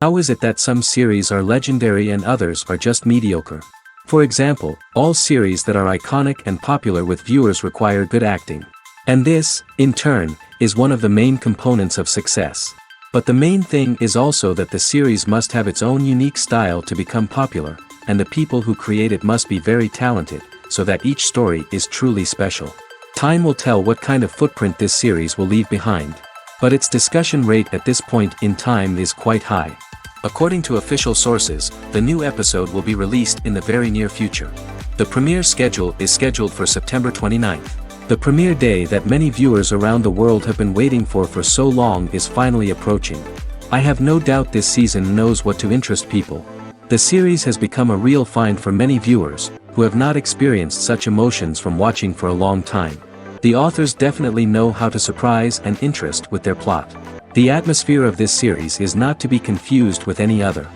How is it that some series are legendary and others are just mediocre? For example, all series that are iconic and popular with viewers require good acting. And this, in turn, is one of the main components of success. But the main thing is also that the series must have its own unique style to become popular, and the people who create it must be very talented, so that each story is truly special. Time will tell what kind of footprint this series will leave behind. But its discussion rate at this point in time is quite high. According to official sources, the new episode will be released in the very near future. The premiere schedule is scheduled for September 29th. The premiere day that many viewers around the world have been waiting for so long is finally approaching. I have no doubt this season knows what to interest people. The series has become a real find for many viewers, who have not experienced such emotions from watching for a long time. The authors definitely know how to surprise and interest with their plot. The atmosphere of this series is not to be confused with any other.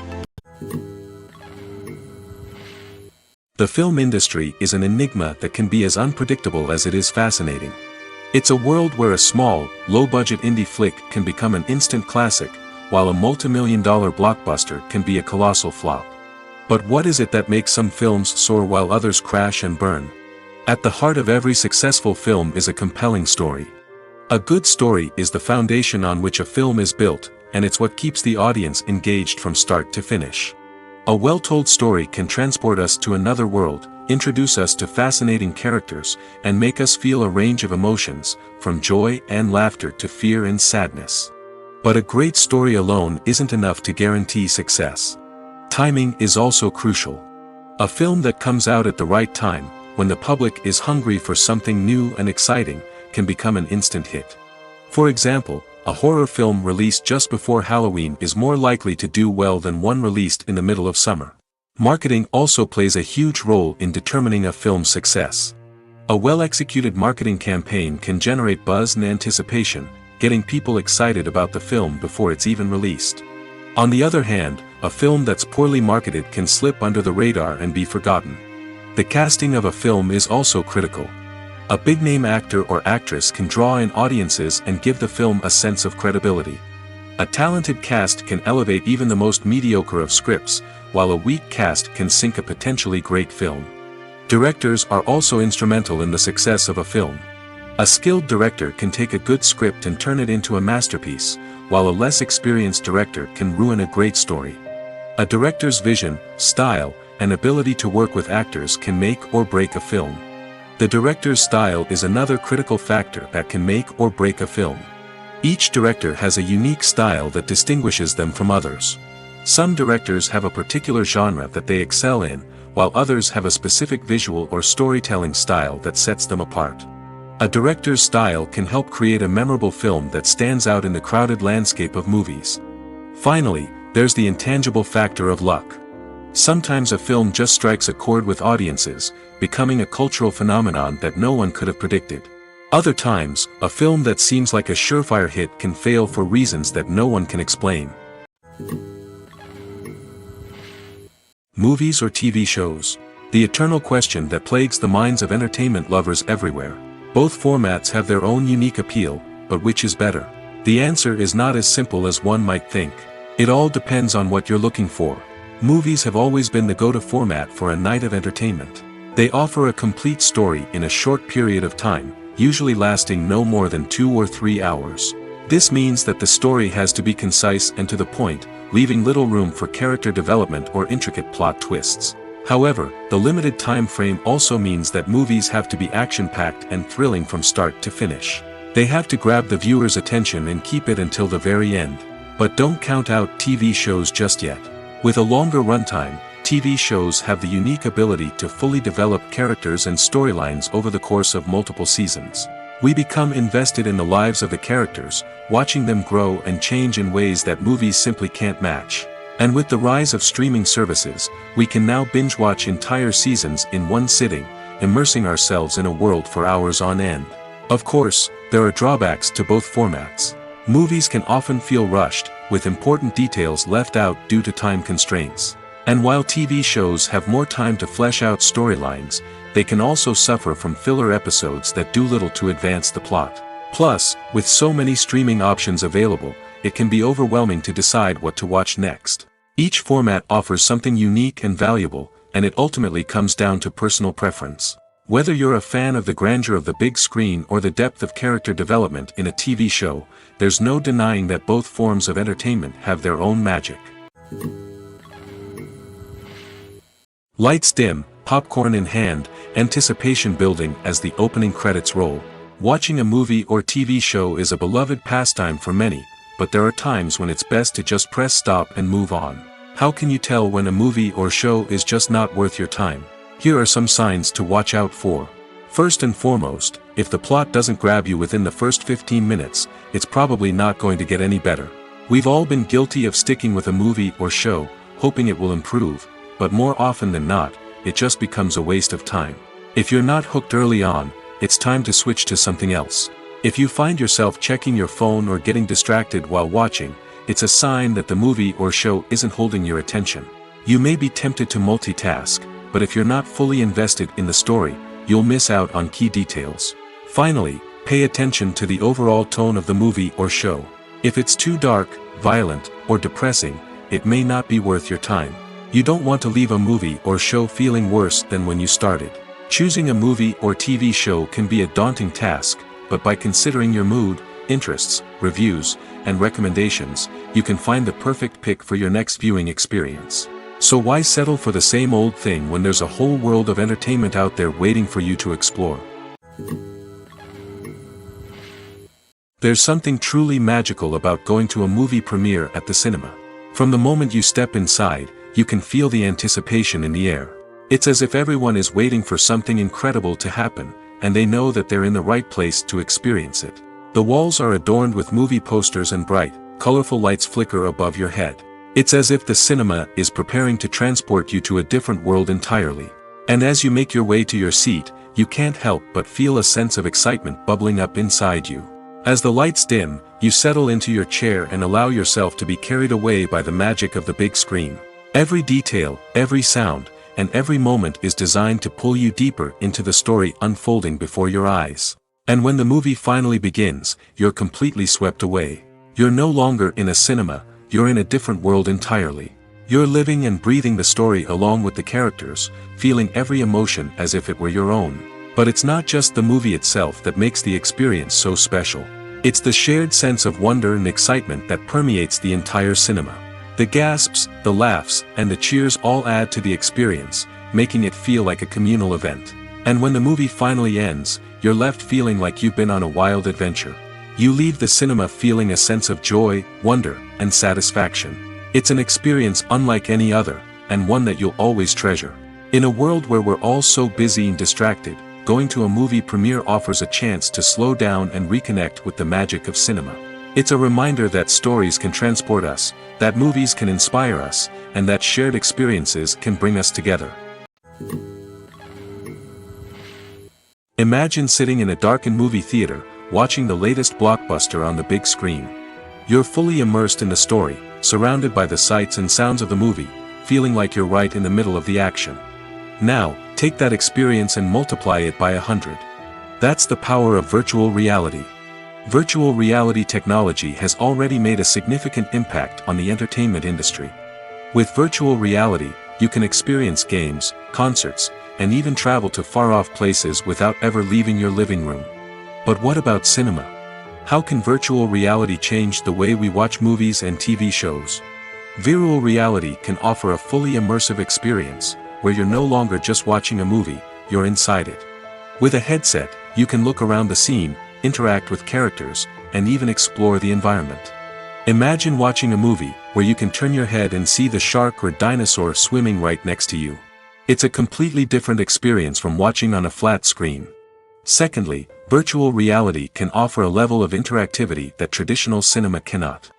The film industry is an enigma that can be as unpredictable as it is fascinating. It's a world where a small, low-budget indie flick can become an instant classic, while a multi-million-dollar blockbuster can be a colossal flop. But what is it that makes some films soar while others crash and burn? At the heart of every successful film is a compelling story. A good story is the foundation on which a film is built, and it's what keeps the audience engaged from start to finish. A well-told story can transport us to another world, introduce us to fascinating characters, and make us feel a range of emotions, from joy and laughter to fear and sadness. But a great story alone isn't enough to guarantee success. Timing is also crucial. A film that comes out at the right time, when the public is hungry for something new and exciting, can become an instant hit. For example, a horror film released just before Halloween is more likely to do well than one released in the middle of summer. Marketing also plays a huge role in determining a film's success. A well-executed marketing campaign can generate buzz and anticipation, getting people excited about the film before it's even released. On the other hand, a film that's poorly marketed can slip under the radar and be forgotten. The casting of a film is also critical. A big-name actor or actress can draw in audiences and give the film a sense of credibility. A talented cast can elevate even the most mediocre of scripts, while a weak cast can sink a potentially great film. Directors are also instrumental in the success of a film. A skilled director can take a good script and turn it into a masterpiece, while a less experienced director can ruin a great story. A director's vision, style, and ability to work with actors can make or break a film. The director's style is another critical factor that can make or break a film. Each director has a unique style that distinguishes them from others. Some directors have a particular genre that they excel in, while others have a specific visual or storytelling style that sets them apart. A director's style can help create a memorable film that stands out in the crowded landscape of movies. Finally, there's the intangible factor of luck. Sometimes a film just strikes a chord with audiences, becoming a cultural phenomenon that no one could have predicted. Other times, a film that seems like a surefire hit can fail for reasons that no one can explain. Movies or TV shows? The eternal question that plagues the minds of entertainment lovers everywhere. Both formats have their own unique appeal, but which is better? The answer is not as simple as one might think. It all depends on what you're looking for. Movies have always been the go-to format for a night of entertainment. They offer a complete story in a short period of time, usually lasting no more than 2 or 3 hours. This means that the story has to be concise and to the point, leaving little room for character development or intricate plot twists. However, the limited time frame also means that movies have to be action-packed and thrilling from start to finish. They have to grab the viewer's attention and keep it until the very end. But don't count out TV shows just yet. With a longer runtime, TV shows have the unique ability to fully develop characters and storylines over the course of multiple seasons. We become invested in the lives of the characters, watching them grow and change in ways that movies simply can't match. And with the rise of streaming services, we can now binge-watch entire seasons in one sitting, immersing ourselves in a world for hours on end. Of course, there are drawbacks to both formats. Movies can often feel rushed, with important details left out due to time constraints. And while TV shows have more time to flesh out storylines, they can also suffer from filler episodes that do little to advance the plot. Plus, with so many streaming options available, it can be overwhelming to decide what to watch next. Each format offers something unique and valuable, and it ultimately comes down to personal preference. Whether you're a fan of the grandeur of the big screen or the depth of character development in a TV show, there's no denying that both forms of entertainment have their own magic. Lights dim, popcorn in hand, anticipation building as the opening credits roll. Watching a movie or TV show is a beloved pastime for many, but there are times when it's best to just press stop and move on. How can you tell when a movie or show is just not worth your time? Here are some signs to watch out for. First and foremost, if the plot doesn't grab you within the first 15 minutes, it's probably not going to get any better. We've all been guilty of sticking with a movie or show, hoping it will improve, but more often than not, it just becomes a waste of time. If you're not hooked early on, it's time to switch to something else. If you find yourself checking your phone or getting distracted while watching, it's a sign that the movie or show isn't holding your attention. You may be tempted to multitask, but if you're not fully invested in the story, you'll miss out on key details. Finally, pay attention to the overall tone of the movie or show. If it's too dark, violent, or depressing, it may not be worth your time. You don't want to leave a movie or show feeling worse than when you started. Choosing a movie or TV show can be a daunting task, but by considering your mood, interests, reviews, and recommendations, you can find the perfect pick for your next viewing experience. So why settle for the same old thing when there's a whole world of entertainment out there waiting for you to explore? There's something truly magical about going to a movie premiere at the cinema. From the moment you step inside, you can feel the anticipation in the air. It's as if everyone is waiting for something incredible to happen, and they know that they're in the right place to experience it. The walls are adorned with movie posters and bright, colorful lights flicker above your head. It's as if the cinema is preparing to transport you to a different world entirely. And as you make your way to your seat, you can't help but feel a sense of excitement bubbling up inside you. As the lights dim, you settle into your chair and allow yourself to be carried away by the magic of the big screen. Every detail, every sound, and every moment is designed to pull you deeper into the story unfolding before your eyes. And when the movie finally begins, you're completely swept away. You're no longer in a cinema, you're in a different world entirely. You're living and breathing the story along with the characters, feeling every emotion as if it were your own. But it's not just the movie itself that makes the experience so special. It's the shared sense of wonder and excitement that permeates the entire cinema. The gasps, the laughs, and the cheers all add to the experience, making it feel like a communal event. And when the movie finally ends, you're left feeling like you've been on a wild adventure. You leave the cinema feeling a sense of joy, wonder, and satisfaction. It's an experience unlike any other, and one that you'll always treasure. In a world where we're all so busy and distracted, going to a movie premiere offers a chance to slow down and reconnect with the magic of cinema. It's a reminder that stories can transport us, that movies can inspire us, and that shared experiences can bring us together. Imagine sitting in a darkened movie theater, watching the latest blockbuster on the big screen. You're fully immersed in the story, surrounded by the sights and sounds of the movie, feeling like you're right in the middle of the action. Now, take that experience and multiply it by 100. That's the power of virtual reality. Virtual reality technology has already made a significant impact on the entertainment industry. With virtual reality, you can experience games, concerts, and even travel to far-off places without ever leaving your living room. But what about cinema? How can virtual reality change the way we watch movies and TV shows? Virtual reality can offer a fully immersive experience, where you're no longer just watching a movie, you're inside it. With a headset, you can look around the scene, interact with characters, and even explore the environment. Imagine watching a movie where you can turn your head and see the shark or dinosaur swimming right next to you. It's a completely different experience from watching on a flat screen. Secondly, virtual reality can offer a level of interactivity that traditional cinema cannot.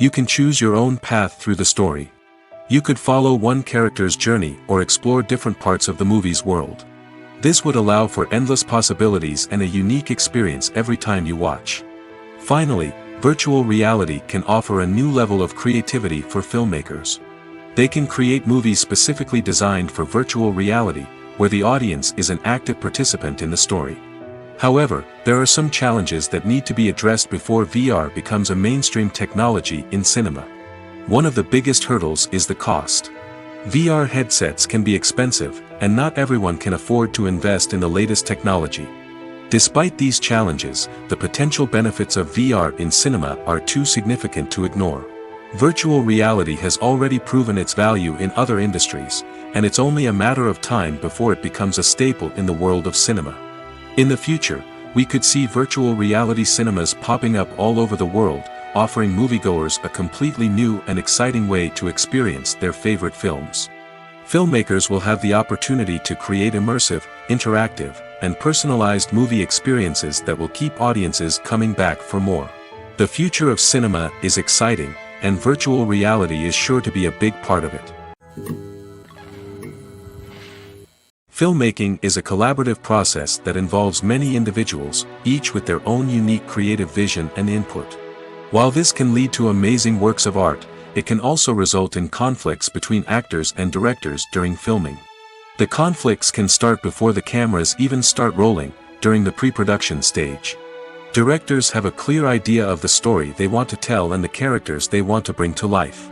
You can choose your own path through the story. You could follow one character's journey or explore different parts of the movie's world. This would allow for endless possibilities and a unique experience every time you watch. Finally, virtual reality can offer a new level of creativity for filmmakers. They can create movies specifically designed for virtual reality, where the audience is an active participant in the story. However, there are some challenges that need to be addressed before VR becomes a mainstream technology in cinema. One of the biggest hurdles is the cost. VR headsets can be expensive, and not everyone can afford to invest in the latest technology. Despite these challenges, the potential benefits of VR in cinema are too significant to ignore. Virtual reality has already proven its value in other industries, and it's only a matter of time before it becomes a staple in the world of cinema. In the future, we could see virtual reality cinemas popping up all over the world, offering moviegoers a completely new and exciting way to experience their favorite films. Filmmakers will have the opportunity to create immersive, interactive, and personalized movie experiences that will keep audiences coming back for more. The future of cinema is exciting, and virtual reality is sure to be a big part of it. Filmmaking is a collaborative process that involves many individuals, each with their own unique creative vision and input. While this can lead to amazing works of art, it can also result in conflicts between actors and directors during filming. The conflicts can start before the cameras even start rolling, during the pre-production stage. Directors have a clear idea of the story they want to tell and the characters they want to bring to life.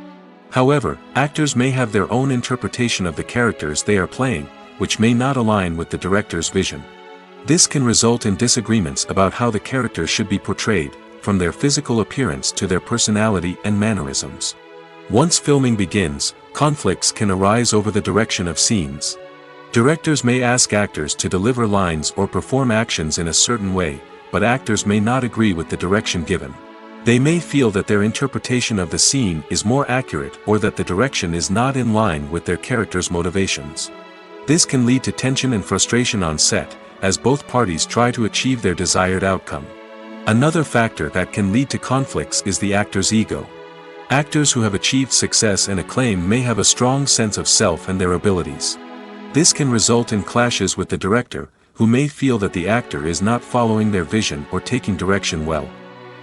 However, actors may have their own interpretation of the characters they are playing, which may not align with the director's vision. This can result in disagreements about how the characters should be portrayed, from their physical appearance to their personality and mannerisms. Once filming begins, conflicts can arise over the direction of scenes. Directors may ask actors to deliver lines or perform actions in a certain way, but actors may not agree with the direction given. They may feel that their interpretation of the scene is more accurate or that the direction is not in line with their character's motivations. This can lead to tension and frustration on set, as both parties try to achieve their desired outcome. Another factor that can lead to conflicts is the actor's ego. Actors who have achieved success and acclaim may have a strong sense of self and their abilities. This can result in clashes with the director, who may feel that the actor is not following their vision or taking direction well.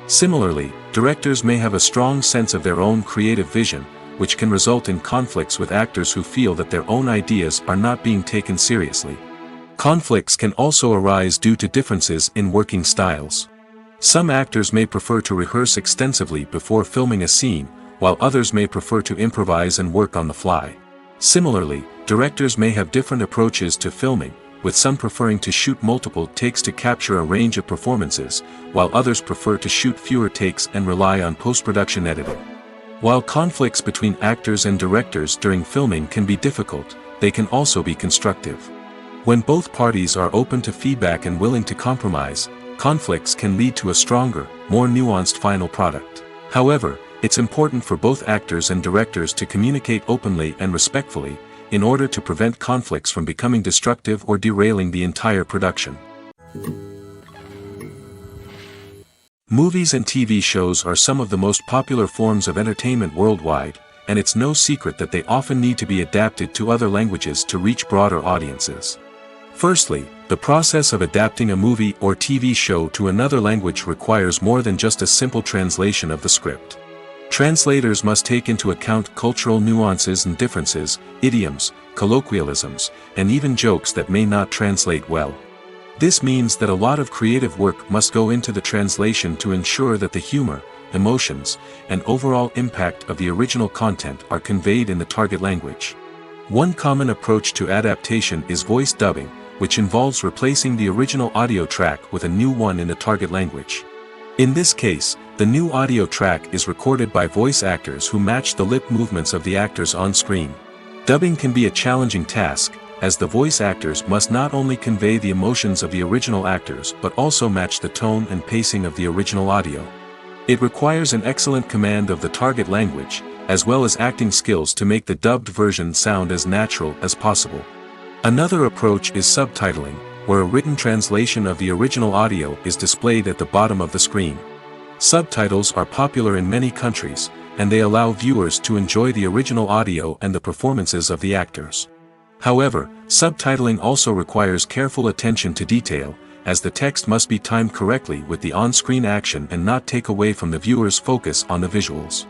Similarly, directors may have a strong sense of their own creative vision, which can result in conflicts with actors who feel that their own ideas are not being taken seriously. Conflicts can also arise due to differences in working styles. Some actors may prefer to rehearse extensively before filming a scene, while others may prefer to improvise and work on the fly. Similarly, directors may have different approaches to filming, with some preferring to shoot multiple takes to capture a range of performances, while others prefer to shoot fewer takes and rely on post-production editing. While conflicts between actors and directors during filming can be difficult, they can also be constructive. When both parties are open to feedback and willing to compromise, conflicts can lead to a stronger, more nuanced final product. However, it's important for both actors and directors to communicate openly and respectfully, in order to prevent conflicts from becoming destructive or derailing the entire production. Movies and TV shows are some of the most popular forms of entertainment worldwide, and it's no secret that they often need to be adapted to other languages to reach broader audiences. Firstly, the process of adapting a movie or TV show to another language requires more than just a simple translation of the script. Translators must take into account cultural nuances and differences, idioms, colloquialisms, and even jokes that may not translate well. This means that a lot of creative work must go into the translation to ensure that the humor, emotions, and overall impact of the original content are conveyed in the target language. One common approach to adaptation is voice dubbing, which involves replacing the original audio track with a new one in the target language. In this case, the new audio track is recorded by voice actors who match the lip movements of the actors on screen. Dubbing can be a challenging task, as the voice actors must not only convey the emotions of the original actors but also match the tone and pacing of the original audio. It requires an excellent command of the target language, as well as acting skills to make the dubbed version sound as natural as possible. Another approach is subtitling, where a written translation of the original audio is displayed at the bottom of the screen. Subtitles are popular in many countries, and they allow viewers to enjoy the original audio and the performances of the actors. However, subtitling also requires careful attention to detail, as the text must be timed correctly with the on-screen action and not take away from the viewer's focus on the visuals.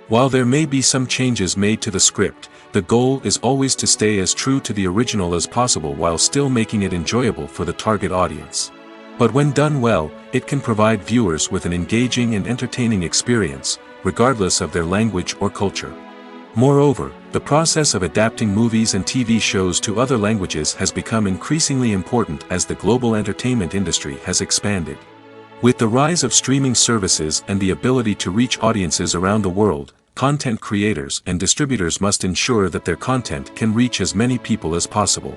While there may be some changes made to the script, the goal is always to stay as true to the original as possible while still making it enjoyable for the target audience. But when done well, it can provide viewers with an engaging and entertaining experience, regardless of their language or culture. Moreover, the process of adapting movies and TV shows to other languages has become increasingly important as the global entertainment industry has expanded. With the rise of streaming services and the ability to reach audiences around the world, content creators and distributors must ensure that their content can reach as many people as possible.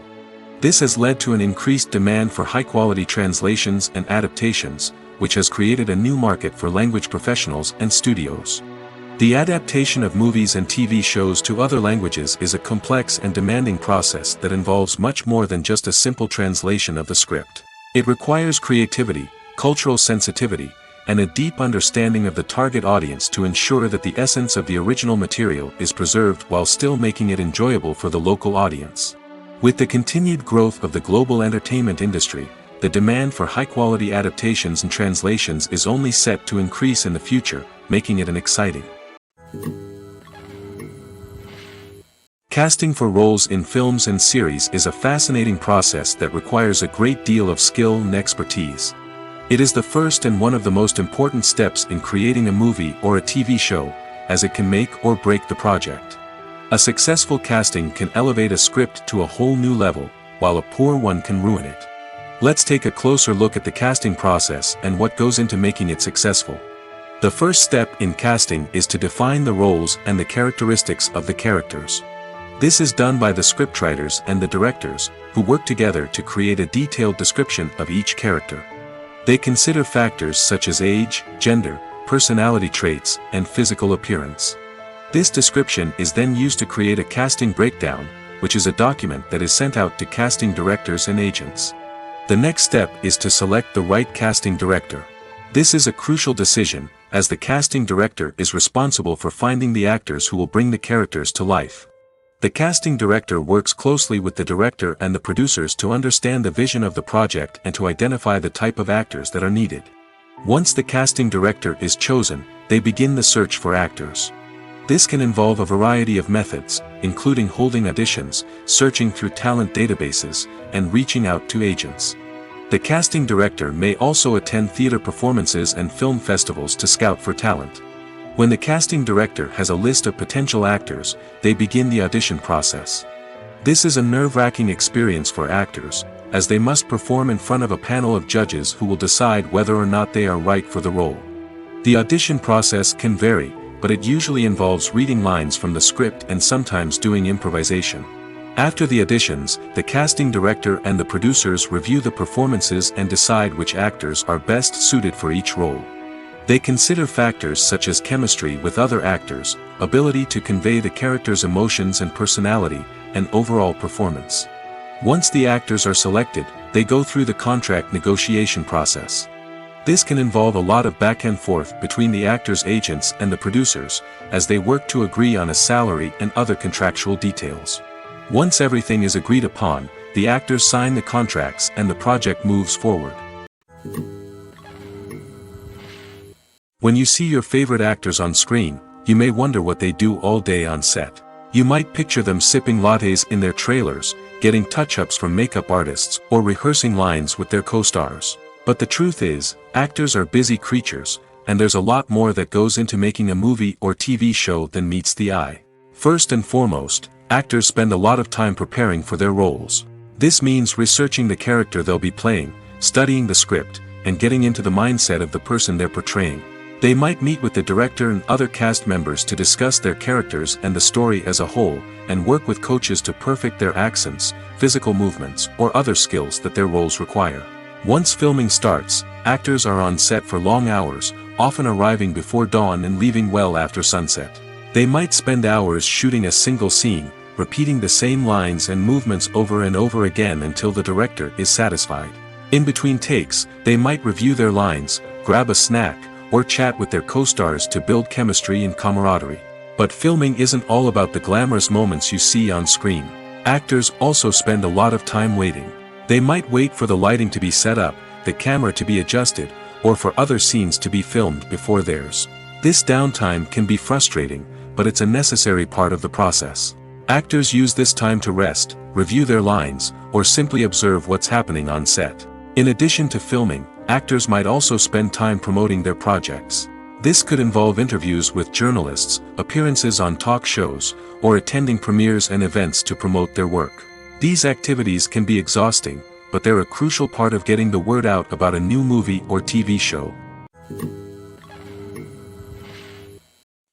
This has led to an increased demand for high-quality translations and adaptations, which has created a new market for language professionals and studios. The adaptation of movies and TV shows to other languages is a complex and demanding process that involves much more than just a simple translation of the script. It requires creativity, cultural sensitivity, and a deep understanding of the target audience to ensure that the essence of the original material is preserved while still making it enjoyable for the local audience. With the continued growth of the global entertainment industry, the demand for high-quality adaptations and translations is only set to increase in the future, making it an exciting. Casting for roles in films and series is a fascinating process that requires a great deal of skill and expertise. It is the first and one of the most important steps in creating a movie or a TV show, as it can make or break the project. A successful casting can elevate a script to a whole new level, while a poor one can ruin it. Let's take a closer look at the casting process and what goes into making it successful. The first step in casting is to define the roles and the characteristics of the characters. This is done by the scriptwriters and the directors, who work together to create a detailed description of each character. They consider factors such as age, gender, personality traits, and physical appearance. This description is then used to create a casting breakdown, which is a document that is sent out to casting directors and agents. The next step is to select the right casting director. This is a crucial decision, as the casting director is responsible for finding the actors who will bring the characters to life. The casting director works closely with the director and the producers to understand the vision of the project and to identify the type of actors that are needed. Once the casting director is chosen, they begin the search for actors. This can involve a variety of methods, including holding auditions, searching through talent databases, and reaching out to agents. The casting director may also attend theater performances and film festivals to scout for talent. When the casting director has a list of potential actors, they begin the audition process. This is a nerve-wracking experience for actors, as they must perform in front of a panel of judges who will decide whether or not they are right for the role. The audition process can vary, but it usually involves reading lines from the script and sometimes doing improvisation. After the auditions, the casting director and the producers review the performances and decide which actors are best suited for each role. They consider factors such as chemistry with other actors, ability to convey the character's emotions and personality, and overall performance. Once the actors are selected, they go through the contract negotiation process. This can involve a lot of back and forth between the actors' agents and the producers, as they work to agree on a salary and other contractual details. Once everything is agreed upon, the actors sign the contracts and the project moves forward. When you see your favorite actors on screen, you may wonder what they do all day on set. You might picture them sipping lattes in their trailers, getting touch-ups from makeup artists, or rehearsing lines with their co-stars. But the truth is, actors are busy creatures, and there's a lot more that goes into making a movie or TV show than meets the eye. First and foremost, actors spend a lot of time preparing for their roles. This means researching the character they'll be playing, studying the script, and getting into the mindset of the person they're portraying. They might meet with the director and other cast members to discuss their characters and the story as a whole, and work with coaches to perfect their accents, physical movements, or other skills that their roles require. Once filming starts, actors are on set for long hours, often arriving before dawn and leaving well after sunset. They might spend hours shooting a single scene, repeating the same lines and movements over and over again until the director is satisfied. In between takes, they might review their lines, grab a snack, or chat with their co-stars to build chemistry and camaraderie. But filming isn't all about the glamorous moments you see on screen. Actors also spend a lot of time waiting. They might wait for the lighting to be set up, the camera to be adjusted, or for other scenes to be filmed before theirs. This downtime can be frustrating, but it's a necessary part of the process. Actors use this time to rest, review their lines, or simply observe what's happening on set. In addition to filming, actors might also spend time promoting their projects. This could involve interviews with journalists, appearances on talk shows, or attending premieres and events to promote their work. These activities can be exhausting, but they're a crucial part of getting the word out about a new movie or TV show.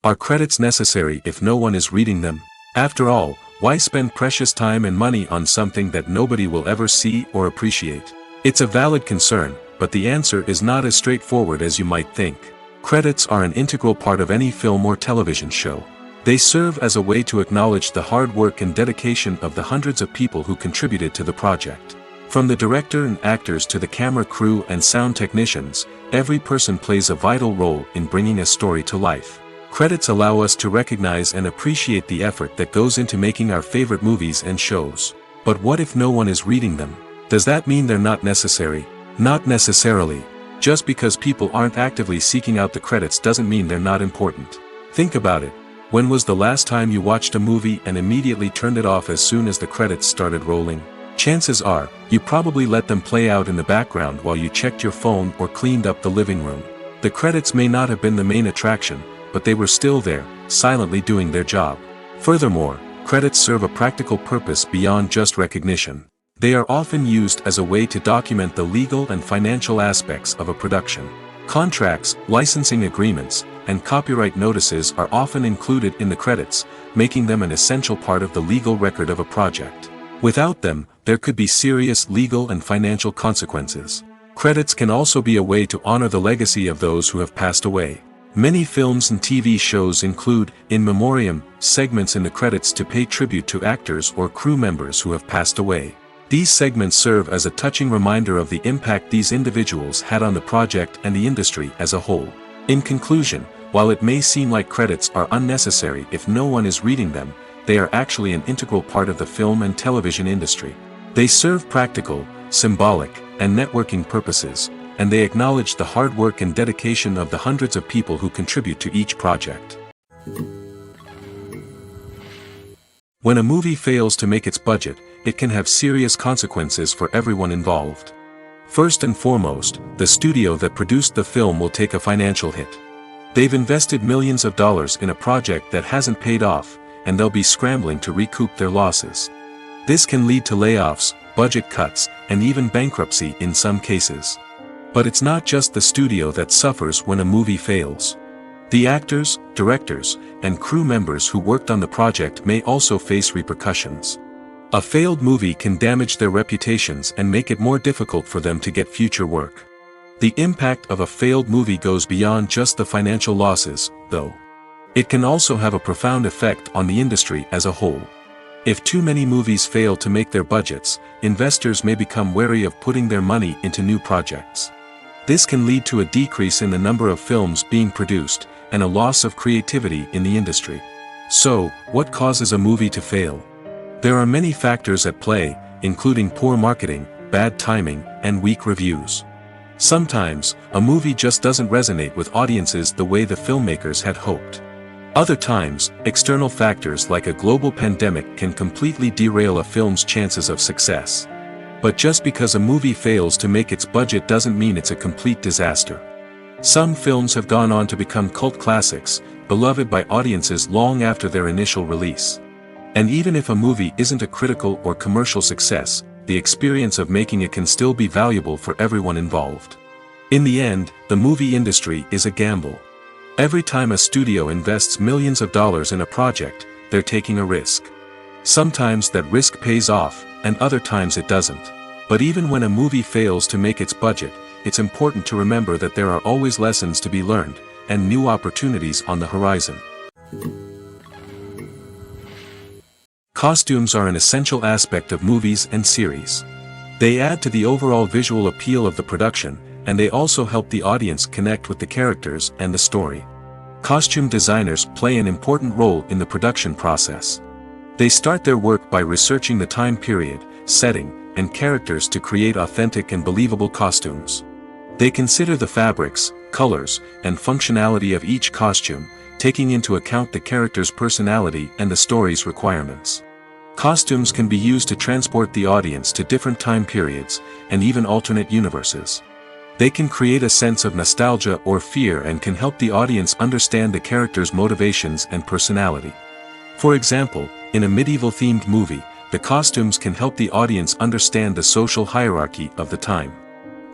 Are credits necessary if no one is reading them? After all, why spend precious time and money on something that nobody will ever see or appreciate? It's a valid concern, but the answer is not as straightforward as you might think. Credits are an integral part of any film or television show. They serve as a way to acknowledge the hard work and dedication of the hundreds of people who contributed to the project. From the director and actors to the camera crew and sound technicians, every person plays a vital role in bringing a story to life. Credits allow us to recognize and appreciate the effort that goes into making our favorite movies and shows. But what if no one is reading them? Does that mean they're not necessary? Not necessarily. Just because people aren't actively seeking out the credits doesn't mean they're not important. Think about it. When was the last time you watched a movie and immediately turned it off as soon as the credits started rolling? Chances are, you probably let them play out in the background while you checked your phone or cleaned up the living room. The credits may not have been the main attraction, but they were still there, silently doing their job. Furthermore, credits serve a practical purpose beyond just recognition. They are often used as a way to document the legal and financial aspects of a production. Contracts, licensing agreements, and copyright notices are often included in the credits, making them an essential part of the legal record of a project. Without them, there could be serious legal and financial consequences. Credits can also be a way to honor the legacy of those who have passed away. Many films and TV shows include, in memoriam, segments in the credits to pay tribute to actors or crew members who have passed away. These segments serve as a touching reminder of the impact these individuals had on the project and the industry as a whole. In conclusion, while it may seem like credits are unnecessary if no one is reading them, they are actually an integral part of the film and television industry. They serve practical, symbolic, and networking purposes, and they acknowledge the hard work and dedication of the hundreds of people who contribute to each project. When a movie fails to make its budget, it can have serious consequences for everyone involved. First and foremost, the studio that produced the film will take a financial hit. They've invested millions of dollars in a project that hasn't paid off, and they'll be scrambling to recoup their losses. This can lead to layoffs, budget cuts, and even bankruptcy in some cases. But it's not just the studio that suffers when a movie fails. The actors, directors, and crew members who worked on the project may also face repercussions. A failed movie can damage their reputations and make it more difficult for them to get future work. The impact of a failed movie goes beyond just the financial losses, though. It can also have a profound effect on the industry as a whole. If too many movies fail to make their budgets, investors may become wary of putting their money into new projects. This can lead to a decrease in the number of films being produced, and a loss of creativity in the industry. So, what causes a movie to fail? There are many factors at play, including poor marketing, bad timing, and weak reviews. Sometimes, a movie just doesn't resonate with audiences the way the filmmakers had hoped. Other times, external factors like a global pandemic can completely derail a film's chances of success. But just because a movie fails to make its budget doesn't mean it's a complete disaster. Some films have gone on to become cult classics, beloved by audiences long after their initial release. And even if a movie isn't a critical or commercial success, the experience of making it can still be valuable for everyone involved. In the end, the movie industry is a gamble. Every time a studio invests millions of dollars in a project, they're taking a risk. Sometimes that risk pays off, and other times it doesn't. But even when a movie fails to make its budget, it's important to remember that there are always lessons to be learned, and new opportunities on the horizon. Costumes are an essential aspect of movies and series. They add to the overall visual appeal of the production, and they also help the audience connect with the characters and the story. Costume designers play an important role in the production process. They start their work by researching the time period, setting, and characters to create authentic and believable costumes. They consider the fabrics, colors, and functionality of each costume, taking into account the character's personality and the story's requirements. Costumes can be used to transport the audience to different time periods, and even alternate universes. They can create a sense of nostalgia or fear and can help the audience understand the character's motivations and personality. For example, in a medieval-themed movie, the costumes can help the audience understand the social hierarchy of the time.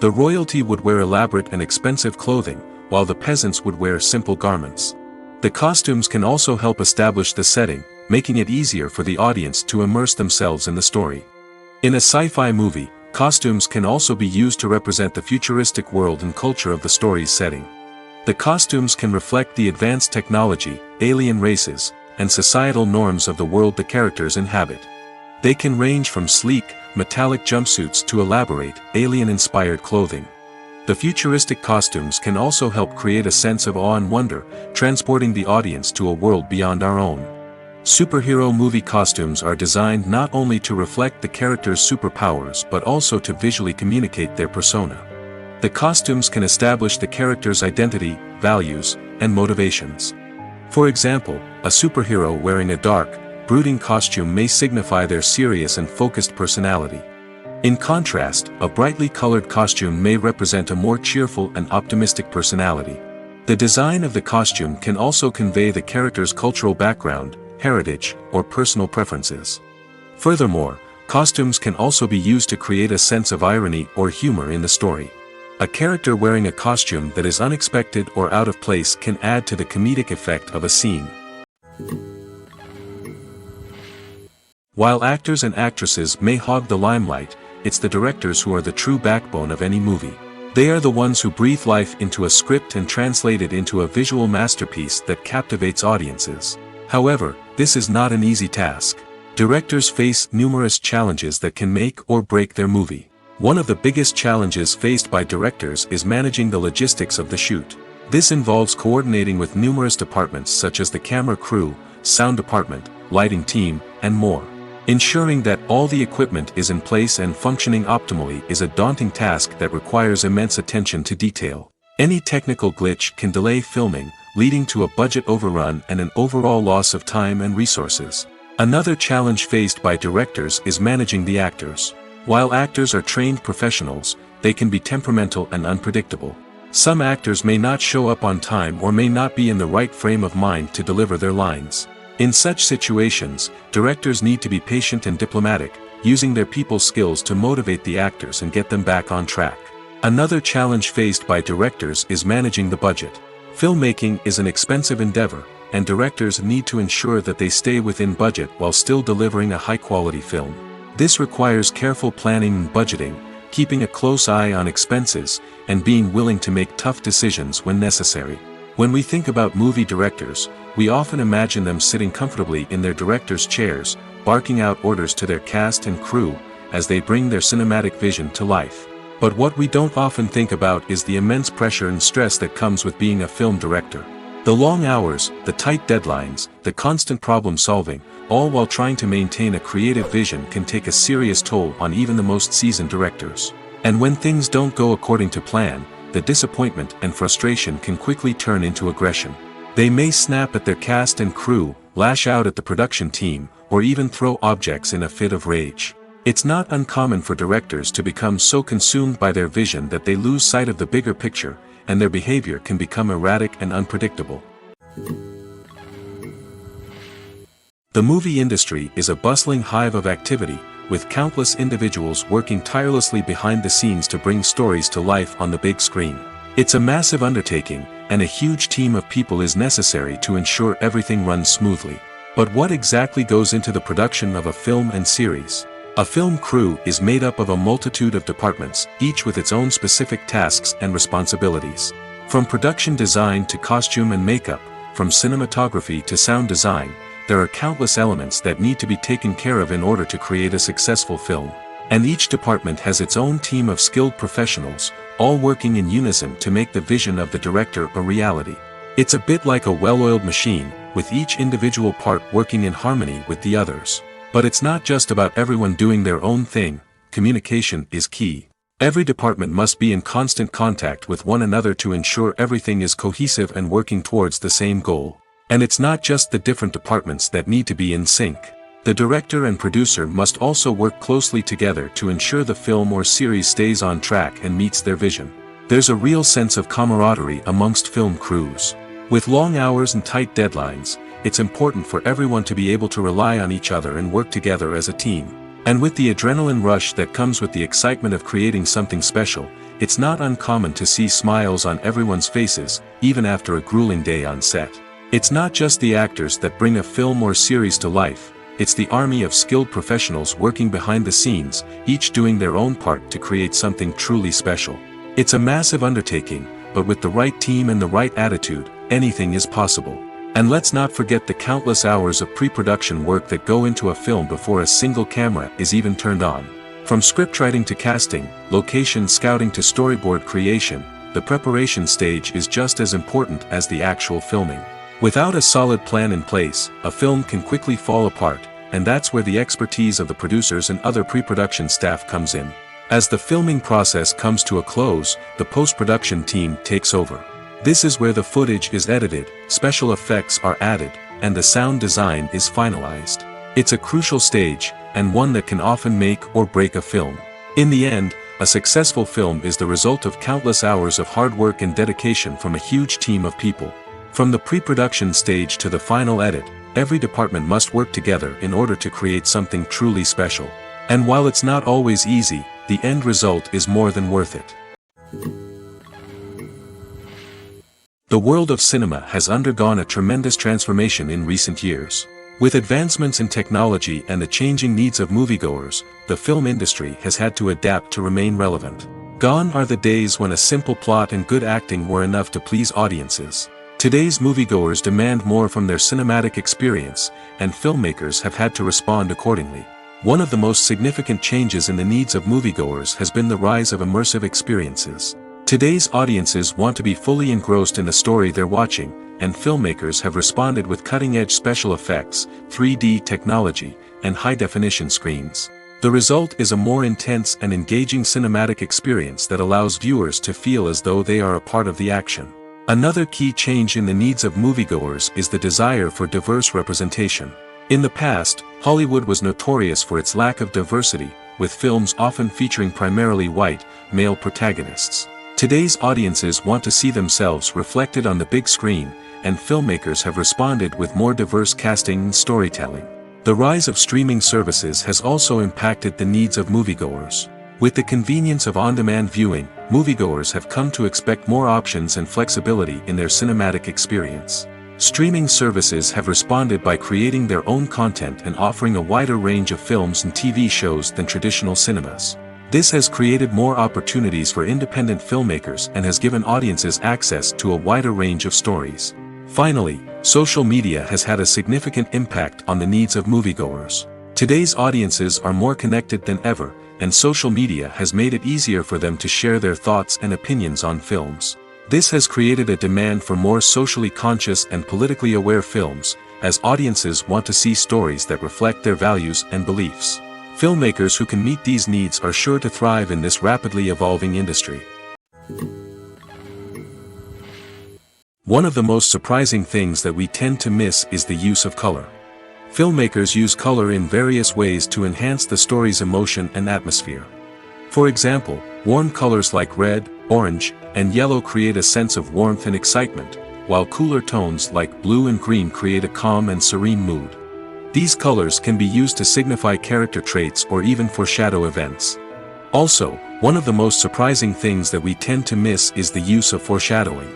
The royalty would wear elaborate and expensive clothing, while the peasants would wear simple garments. The costumes can also help establish the setting, making it easier for the audience to immerse themselves in the story. In a sci-fi movie, costumes can also be used to represent the futuristic world and culture of the story's setting. The costumes can reflect the advanced technology, alien races, and societal norms of the world the characters inhabit. They can range from sleek, metallic jumpsuits to elaborate, alien-inspired clothing. The futuristic costumes can also help create a sense of awe and wonder, transporting the audience to a world beyond our own. Superhero movie costumes are designed not only to reflect the character's superpowers but also to visually communicate their persona. The costumes can establish the character's identity, values, and motivations. For example, a superhero wearing a dark, brooding costume may signify their serious and focused personality. In contrast, a brightly colored costume may represent a more cheerful and optimistic personality. The design of the costume can also convey the character's cultural background, heritage, or personal preferences. Furthermore, costumes can also be used to create a sense of irony or humor in the story. A character wearing a costume that is unexpected or out of place can add to the comedic effect of a scene. While actors and actresses may hog the limelight, it's the directors who are the true backbone of any movie. They are the ones who breathe life into a script and translate it into a visual masterpiece that captivates audiences. However, this is not an easy task. Directors face numerous challenges that can make or break their movie. One of the biggest challenges faced by directors is managing the logistics of the shoot. This involves coordinating with numerous departments such as the camera crew, sound department, lighting team, and more. Ensuring that all the equipment is in place and functioning optimally is a daunting task that requires immense attention to detail. Any technical glitch can delay filming, leading to a budget overrun and an overall loss of time and resources. Another challenge faced by directors is managing the actors. While actors are trained professionals, they can be temperamental and unpredictable. Some actors may not show up on time or may not be in the right frame of mind to deliver their lines. In such situations, directors need to be patient and diplomatic, using their people skills to motivate the actors and get them back on track. Another challenge faced by directors is managing the budget. Filmmaking is an expensive endeavor, and directors need to ensure that they stay within budget while still delivering a high-quality film. This requires careful planning and budgeting, keeping a close eye on expenses, and being willing to make tough decisions when necessary. When we think about movie directors, we often imagine them sitting comfortably in their director's chairs, barking out orders to their cast and crew, as they bring their cinematic vision to life. But what we don't often think about is the immense pressure and stress that comes with being a film director. The long hours, the tight deadlines, the constant problem solving, all while trying to maintain a creative vision can take a serious toll on even the most seasoned directors. And when things don't go according to plan, the disappointment and frustration can quickly turn into aggression. They may snap at their cast and crew, lash out at the production team, or even throw objects in a fit of rage. It's not uncommon for directors to become so consumed by their vision that they lose sight of the bigger picture, and their behavior can become erratic and unpredictable. The movie industry is a bustling hive of activity, with countless individuals working tirelessly behind the scenes to bring stories to life on the big screen. It's a massive undertaking, and a huge team of people is necessary to ensure everything runs smoothly. But what exactly goes into the production of a film and series? A film crew is made up of a multitude of departments, each with its own specific tasks and responsibilities. From production design to costume and makeup, from cinematography to sound design, there are countless elements that need to be taken care of in order to create a successful film. And each department has its own team of skilled professionals, all working in unison to make the vision of the director a reality. It's a bit like a well-oiled machine, with each individual part working in harmony with the others. But it's not just about everyone doing their own thing. Communication is key. Every department must be in constant contact with one another to ensure everything is cohesive and working towards the same goal. And it's not just the different departments that need to be in sync. The director and producer must also work closely together to ensure the film or series stays on track and meets their vision. There's a real sense of camaraderie amongst film crews. With long hours and tight deadlines, it's important for everyone to be able to rely on each other and work together as a team. And with the adrenaline rush that comes with the excitement of creating something special, it's not uncommon to see smiles on everyone's faces, even after a grueling day on set. It's not just the actors that bring a film or series to life, it's the army of skilled professionals working behind the scenes, each doing their own part to create something truly special. It's a massive undertaking, but with the right team and the right attitude, anything is possible. And let's not forget the countless hours of pre-production work that go into a film before a single camera is even turned on. From scriptwriting to casting, location scouting to storyboard creation, the preparation stage is just as important as the actual filming. Without a solid plan in place, a film can quickly fall apart, and that's where the expertise of the producers and other pre-production staff comes in. As the filming process comes to a close, the post-production team takes over. This is where the footage is edited, special effects are added, and the sound design is finalized. It's a crucial stage, and one that can often make or break a film. In the end, a successful film is the result of countless hours of hard work and dedication from a huge team of people. From the pre-production stage to the final edit, every department must work together in order to create something truly special. And while it's not always easy, the end result is more than worth it. The world of cinema has undergone a tremendous transformation in recent years. With advancements in technology and the changing needs of moviegoers, the film industry has had to adapt to remain relevant. Gone are the days when a simple plot and good acting were enough to please audiences. Today's moviegoers demand more from their cinematic experience, and filmmakers have had to respond accordingly. One of the most significant changes in the needs of moviegoers has been the rise of immersive experiences. Today's audiences want to be fully engrossed in the story they're watching, and filmmakers have responded with cutting-edge special effects, 3D technology, and high-definition screens. The result is a more intense and engaging cinematic experience that allows viewers to feel as though they are a part of the action. Another key change in the needs of moviegoers is the desire for diverse representation. In the past, Hollywood was notorious for its lack of diversity, with films often featuring primarily white, male protagonists. Today's audiences want to see themselves reflected on the big screen, and filmmakers have responded with more diverse casting and storytelling. The rise of streaming services has also impacted the needs of moviegoers. With the convenience of on-demand viewing, moviegoers have come to expect more options and flexibility in their cinematic experience. Streaming services have responded by creating their own content and offering a wider range of films and TV shows than traditional cinemas. This has created more opportunities for independent filmmakers and has given audiences access to a wider range of stories. Finally, social media has had a significant impact on the needs of moviegoers. Today's audiences are more connected than ever, and social media has made it easier for them to share their thoughts and opinions on films. This has created a demand for more socially conscious and politically aware films, as audiences want to see stories that reflect their values and beliefs. Filmmakers who can meet these needs are sure to thrive in this rapidly evolving industry. One of the most surprising things that we tend to miss is the use of color. Filmmakers use color in various ways to enhance the story's emotion and atmosphere. For example, warm colors like red, orange, and yellow create a sense of warmth and excitement, while cooler tones like blue and green create a calm and serene mood. These colors can be used to signify character traits or even foreshadow events. Also, one of the most surprising things that we tend to miss is the use of foreshadowing.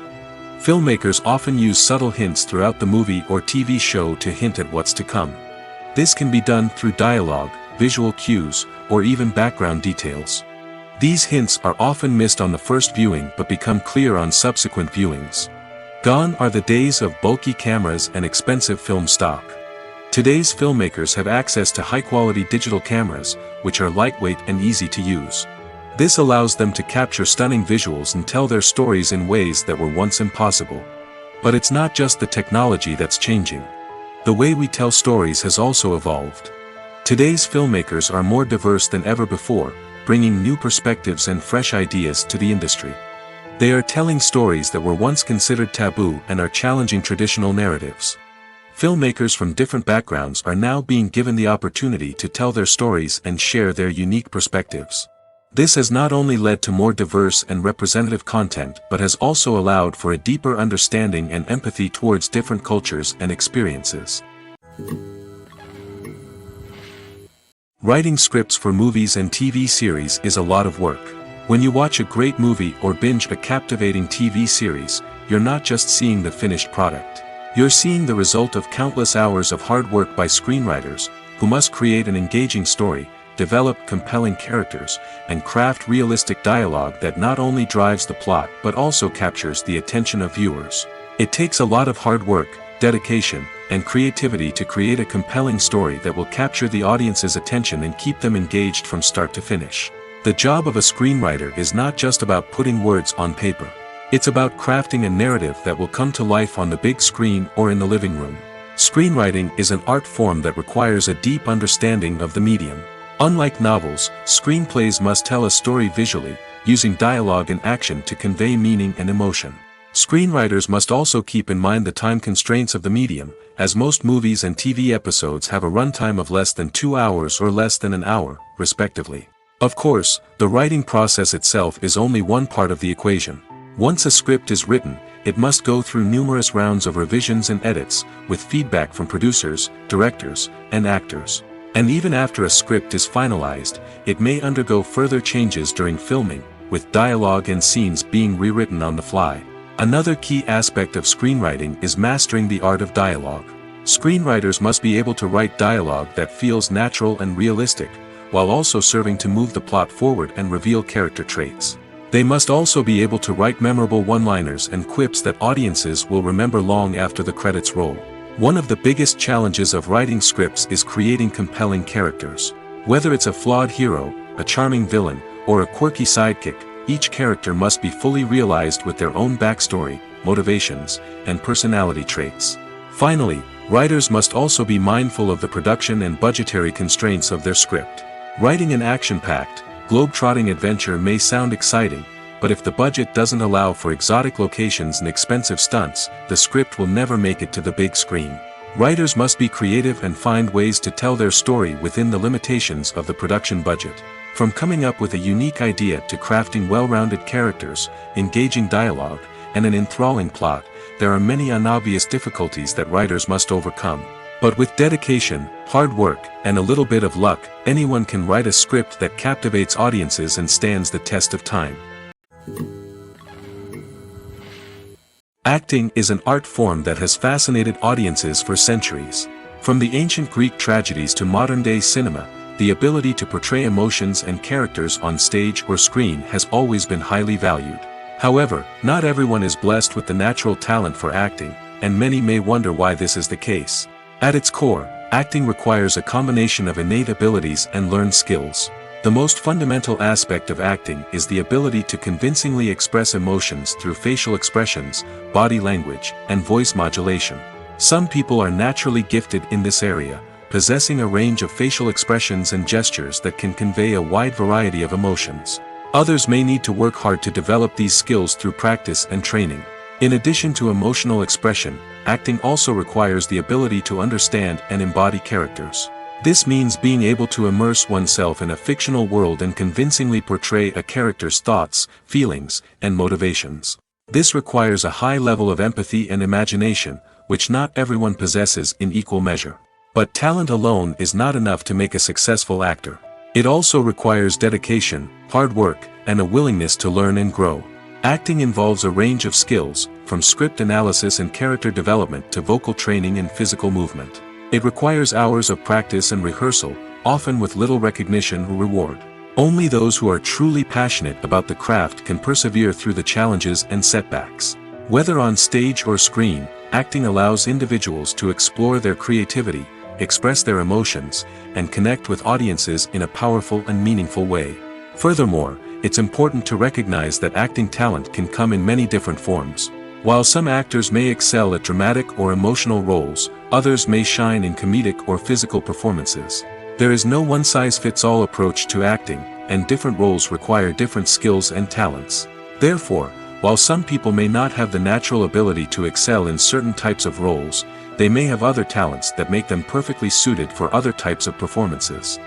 Filmmakers often use subtle hints throughout the movie or TV show to hint at what's to come. This can be done through dialogue, visual cues, or even background details. These hints are often missed on the first viewing but become clear on subsequent viewings. Gone are the days of bulky cameras and expensive film stock. Today's filmmakers have access to high-quality digital cameras, which are lightweight and easy to use. This allows them to capture stunning visuals and tell their stories in ways that were once impossible. But it's not just the technology that's changing. The way we tell stories has also evolved. Today's filmmakers are more diverse than ever before, bringing new perspectives and fresh ideas to the industry. They are telling stories that were once considered taboo and are challenging traditional narratives. Filmmakers from different backgrounds are now being given the opportunity to tell their stories and share their unique perspectives. This has not only led to more diverse and representative content but has also allowed for a deeper understanding and empathy towards different cultures and experiences. Writing scripts for movies and TV series is a lot of work. When you watch a great movie or binge a captivating TV series, you're not just seeing the finished product. You're seeing the result of countless hours of hard work by screenwriters, who must create an engaging story, develop compelling characters, and craft realistic dialogue that not only drives the plot but also captures the attention of viewers. It takes a lot of hard work, dedication, and creativity to create a compelling story that will capture the audience's attention and keep them engaged from start to finish. The job of a screenwriter is not just about putting words on paper. It's about crafting a narrative that will come to life on the big screen or in the living room. Screenwriting is an art form that requires a deep understanding of the medium. Unlike novels, screenplays must tell a story visually, using dialogue and action to convey meaning and emotion. Screenwriters must also keep in mind the time constraints of the medium, as most movies and TV episodes have a runtime of less than 2 hours or less than an hour, respectively. Of course, the writing process itself is only one part of the equation. Once a script is written, it must go through numerous rounds of revisions and edits, with feedback from producers, directors, and actors. And even after a script is finalized, it may undergo further changes during filming, with dialogue and scenes being rewritten on the fly. Another key aspect of screenwriting is mastering the art of dialogue. Screenwriters must be able to write dialogue that feels natural and realistic, while also serving to move the plot forward and reveal character traits. They must also be able to write memorable one-liners and quips that audiences will remember long after the credits roll. One of the biggest challenges of writing scripts is creating compelling characters. Whether it's a flawed hero, a charming villain, or a quirky sidekick, each character must be fully realized with their own backstory, motivations, and personality traits. Finally, writers must also be mindful of the production and budgetary constraints of their script. Writing an action-packed, globe-trotting adventure may sound exciting, but if the budget doesn't allow for exotic locations and expensive stunts, the script will never make it to the big screen. Writers must be creative and find ways to tell their story within the limitations of the production budget. From coming up with a unique idea to crafting well-rounded characters, engaging dialogue, and an enthralling plot, there are many unobvious difficulties that writers must overcome. But with dedication, hard work, and a little bit of luck, anyone can write a script that captivates audiences and stands the test of time. Acting is an art form that has fascinated audiences for centuries. From the ancient Greek tragedies to modern-day cinema, the ability to portray emotions and characters on stage or screen has always been highly valued. However, not everyone is blessed with the natural talent for acting, and many may wonder why this is the case. At its core, acting requires a combination of innate abilities and learned skills. The most fundamental aspect of acting is the ability to convincingly express emotions through facial expressions, body language, and voice modulation. Some people are naturally gifted in this area, possessing a range of facial expressions and gestures that can convey a wide variety of emotions. Others may need to work hard to develop these skills through practice and training. In addition to emotional expression, acting also requires the ability to understand and embody characters. This means being able to immerse oneself in a fictional world and convincingly portray a character's thoughts, feelings, and motivations. This requires a high level of empathy and imagination, which not everyone possesses in equal measure. But talent alone is not enough to make a successful actor. It also requires dedication, hard work, and a willingness to learn and grow. Acting involves a range of skills, from script analysis and character development to vocal training and physical movement. It requires hours of practice and rehearsal, often with little recognition or reward. Only those who are truly passionate about the craft can persevere through the challenges and setbacks. Whether on stage or screen, acting allows individuals to explore their creativity, express their emotions, and connect with audiences in a powerful and meaningful way. Furthermore, it's important to recognize that acting talent can come in many different forms. While some actors may excel at dramatic or emotional roles, others may shine in comedic or physical performances. There is no one-size-fits-all approach to acting, and different roles require different skills and talents. Therefore, while some people may not have the natural ability to excel in certain types of roles, they may have other talents that make them perfectly suited for other types of performances.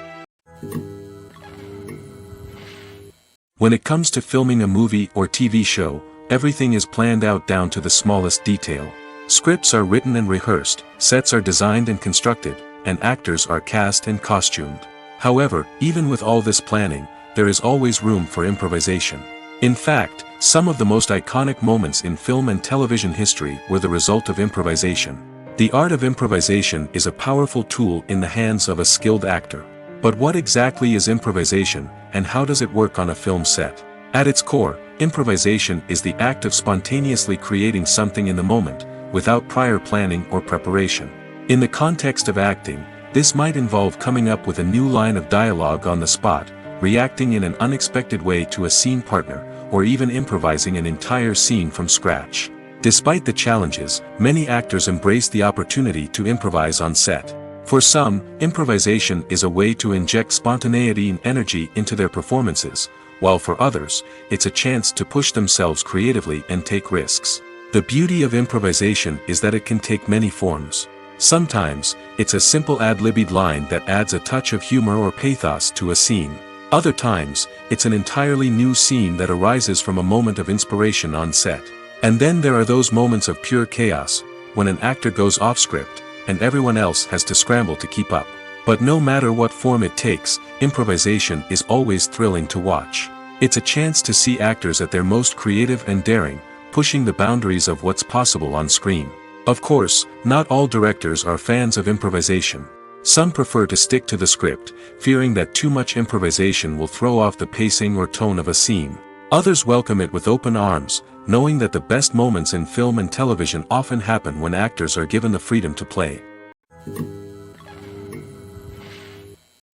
When it comes to filming a movie or TV show, everything is planned out down to the smallest detail. Scripts are written and rehearsed, sets are designed and constructed, and actors are cast and costumed. However, even with all this planning, there is always room for improvisation. In fact, some of the most iconic moments in film and television history were the result of improvisation. The art of improvisation is a powerful tool in the hands of a skilled actor. But what exactly is improvisation, and how does it work on a film set? At its core, improvisation is the act of spontaneously creating something in the moment, without prior planning or preparation. In the context of acting, this might involve coming up with a new line of dialogue on the spot, reacting in an unexpected way to a scene partner, or even improvising an entire scene from scratch. Despite the challenges, many actors embrace the opportunity to improvise on set. For some, improvisation is a way to inject spontaneity and energy into their performances, while for others, it's a chance to push themselves creatively and take risks. The beauty of improvisation is that it can take many forms. Sometimes, it's a simple ad-libbed line that adds a touch of humor or pathos to a scene. Other times, it's an entirely new scene that arises from a moment of inspiration on set. And then there are those moments of pure chaos, when an actor goes off script, and everyone else has to scramble to keep up. But no matter what form it takes, improvisation is always thrilling to watch. It's a chance to see actors at their most creative and daring, pushing the boundaries of what's possible on screen. Of course, not all directors are fans of improvisation. Some prefer to stick to the script, fearing that too much improvisation will throw off the pacing or tone of a scene. Others welcome it with open arms, knowing that the best moments in film and television often happen when actors are given the freedom to play.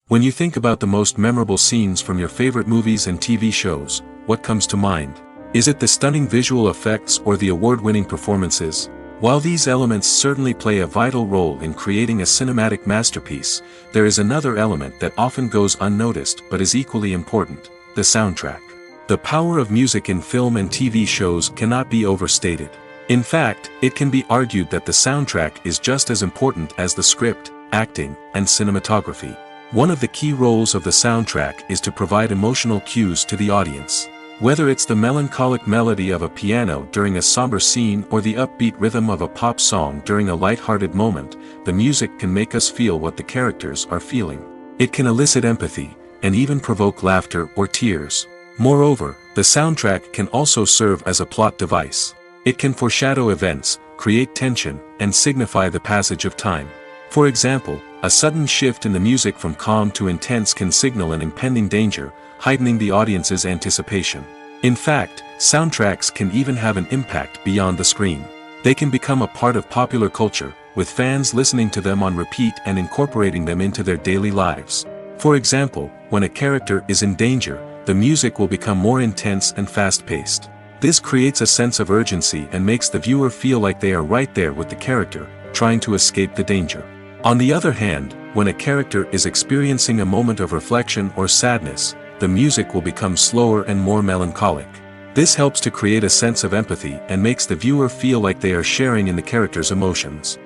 When you think about the most memorable scenes from your favorite movies and TV shows, what comes to mind? Is it the stunning visual effects or the award-winning performances? While these elements certainly play a vital role in creating a cinematic masterpiece, there is another element that often goes unnoticed but is equally important: the soundtrack. The power of music in film and TV shows cannot be overstated. In fact, it can be argued that the soundtrack is just as important as the script, acting, and cinematography. One of the key roles of the soundtrack is to provide emotional cues to the audience. Whether it's the melancholic melody of a piano during a somber scene or the upbeat rhythm of a pop song during a light-hearted moment, the music can make us feel what the characters are feeling. It can elicit empathy, and even provoke laughter or tears. Moreover, the soundtrack can also serve as a plot device. It can foreshadow events, create tension, and signify the passage of time. For example, a sudden shift in the music from calm to intense can signal an impending danger, heightening the audience's anticipation. In fact, soundtracks can even have an impact beyond the screen. They can become a part of popular culture, with fans listening to them on repeat and incorporating them into their daily lives. For example, when a character is in danger, the music will become more intense and fast-paced. This creates a sense of urgency and makes the viewer feel like they are right there with the character, trying to escape the danger. On the other hand, when a character is experiencing a moment of reflection or sadness, the music will become slower and more melancholic. This helps to create a sense of empathy and makes the viewer feel like they are sharing in the character's emotions.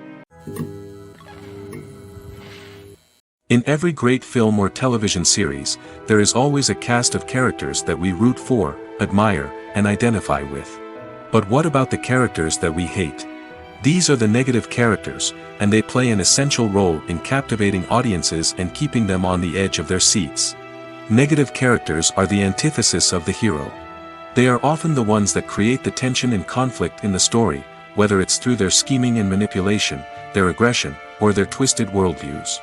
In every great film or television series, there is always a cast of characters that we root for, admire, and identify with. But what about the characters that we hate? These are the negative characters, and they play an essential role in captivating audiences and keeping them on the edge of their seats. Negative characters are the antithesis of the hero. They are often the ones that create the tension and conflict in the story, whether it's through their scheming and manipulation, their aggression, or their twisted worldviews.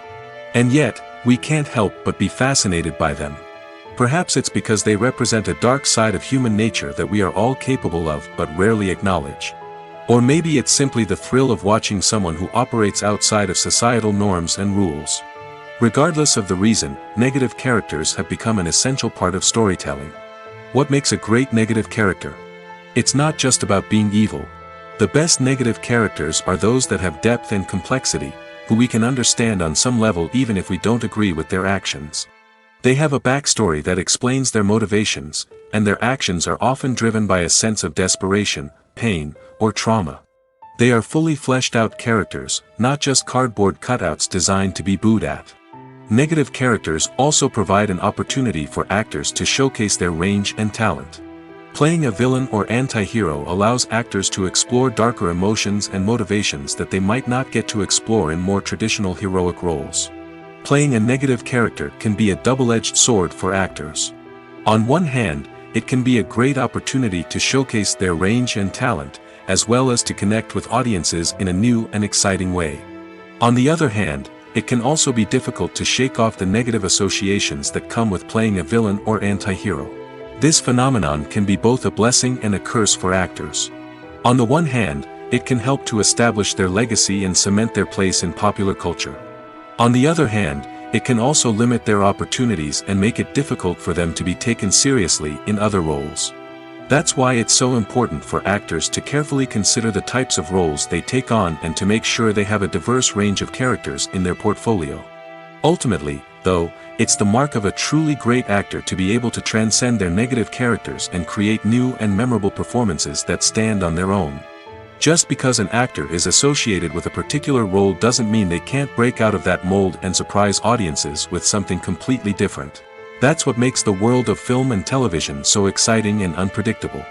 And yet, we can't help but be fascinated by them. Perhaps it's because they represent a dark side of human nature that we are all capable of but rarely acknowledge. Or maybe it's simply the thrill of watching someone who operates outside of societal norms and rules. Regardless of the reason, negative characters have become an essential part of storytelling. What makes a great negative character? It's not just about being evil. The best negative characters are those that have depth and complexity, who we can understand on some level even if we don't agree with their actions. They have a backstory that explains their motivations, and their actions are often driven by a sense of desperation, pain, or trauma. They are fully fleshed out characters, not just cardboard cutouts designed to be booed at. Negative characters also provide an opportunity for actors to showcase their range and talent. Playing a villain or anti-hero allows actors to explore darker emotions and motivations that they might not get to explore in more traditional heroic roles. Playing a negative character can be a double-edged sword for actors. On one hand, it can be a great opportunity to showcase their range and talent, as well as to connect with audiences in a new and exciting way. On the other hand, it can also be difficult to shake off the negative associations that come with playing a villain or anti-hero. This phenomenon can be both a blessing and a curse for actors. On the one hand, it can help to establish their legacy and cement their place in popular culture. On the other hand, it can also limit their opportunities and make it difficult for them to be taken seriously in other roles. That's why it's so important for actors to carefully consider the types of roles they take on and to make sure they have a diverse range of characters in their portfolio. Ultimately, though, it's the mark of a truly great actor to be able to transcend their negative characters and create new and memorable performances that stand on their own. Just because an actor is associated with a particular role doesn't mean they can't break out of that mold and surprise audiences with something completely different. That's what makes the world of film and television so exciting and unpredictable.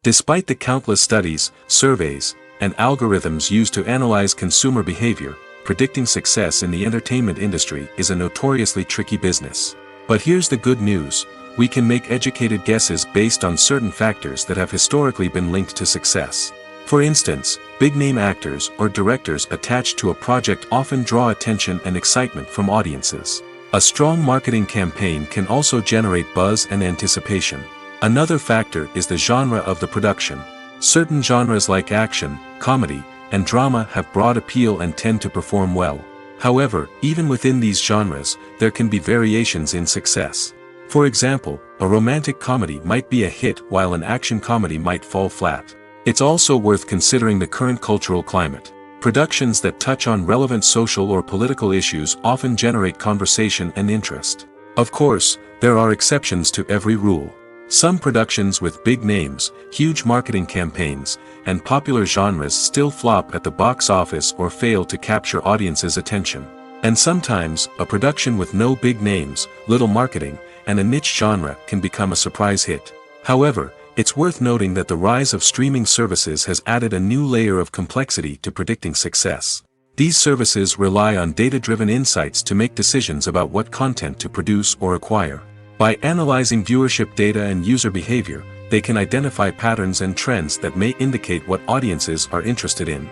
Despite the countless studies, surveys, and algorithms used to analyze consumer behavior, predicting success in the entertainment industry is a notoriously tricky business. But here's the good news: we can make educated guesses based on certain factors that have historically been linked to success. For instance, big-name actors or directors attached to a project often draw attention and excitement from audiences. A strong marketing campaign can also generate buzz and anticipation. Another factor is the genre of the production. Certain genres like action, comedy, and drama have broad appeal and tend to perform well. However, even within these genres, there can be variations in success. For example, a romantic comedy might be a hit while an action comedy might fall flat. It's also worth considering the current cultural climate. Productions that touch on relevant social or political issues often generate conversation and interest. Of course, there are exceptions to every rule. Some productions with big names, huge marketing campaigns, and popular genres still flop at the box office or fail to capture audiences' attention. And sometimes, a production with no big names, little marketing, and a niche genre can become a surprise hit. However, it's worth noting that the rise of streaming services has added a new layer of complexity to predicting success. These services rely on data-driven insights to make decisions about what content to produce or acquire. By analyzing viewership data and user behavior, they can identify patterns and trends that may indicate what audiences are interested in.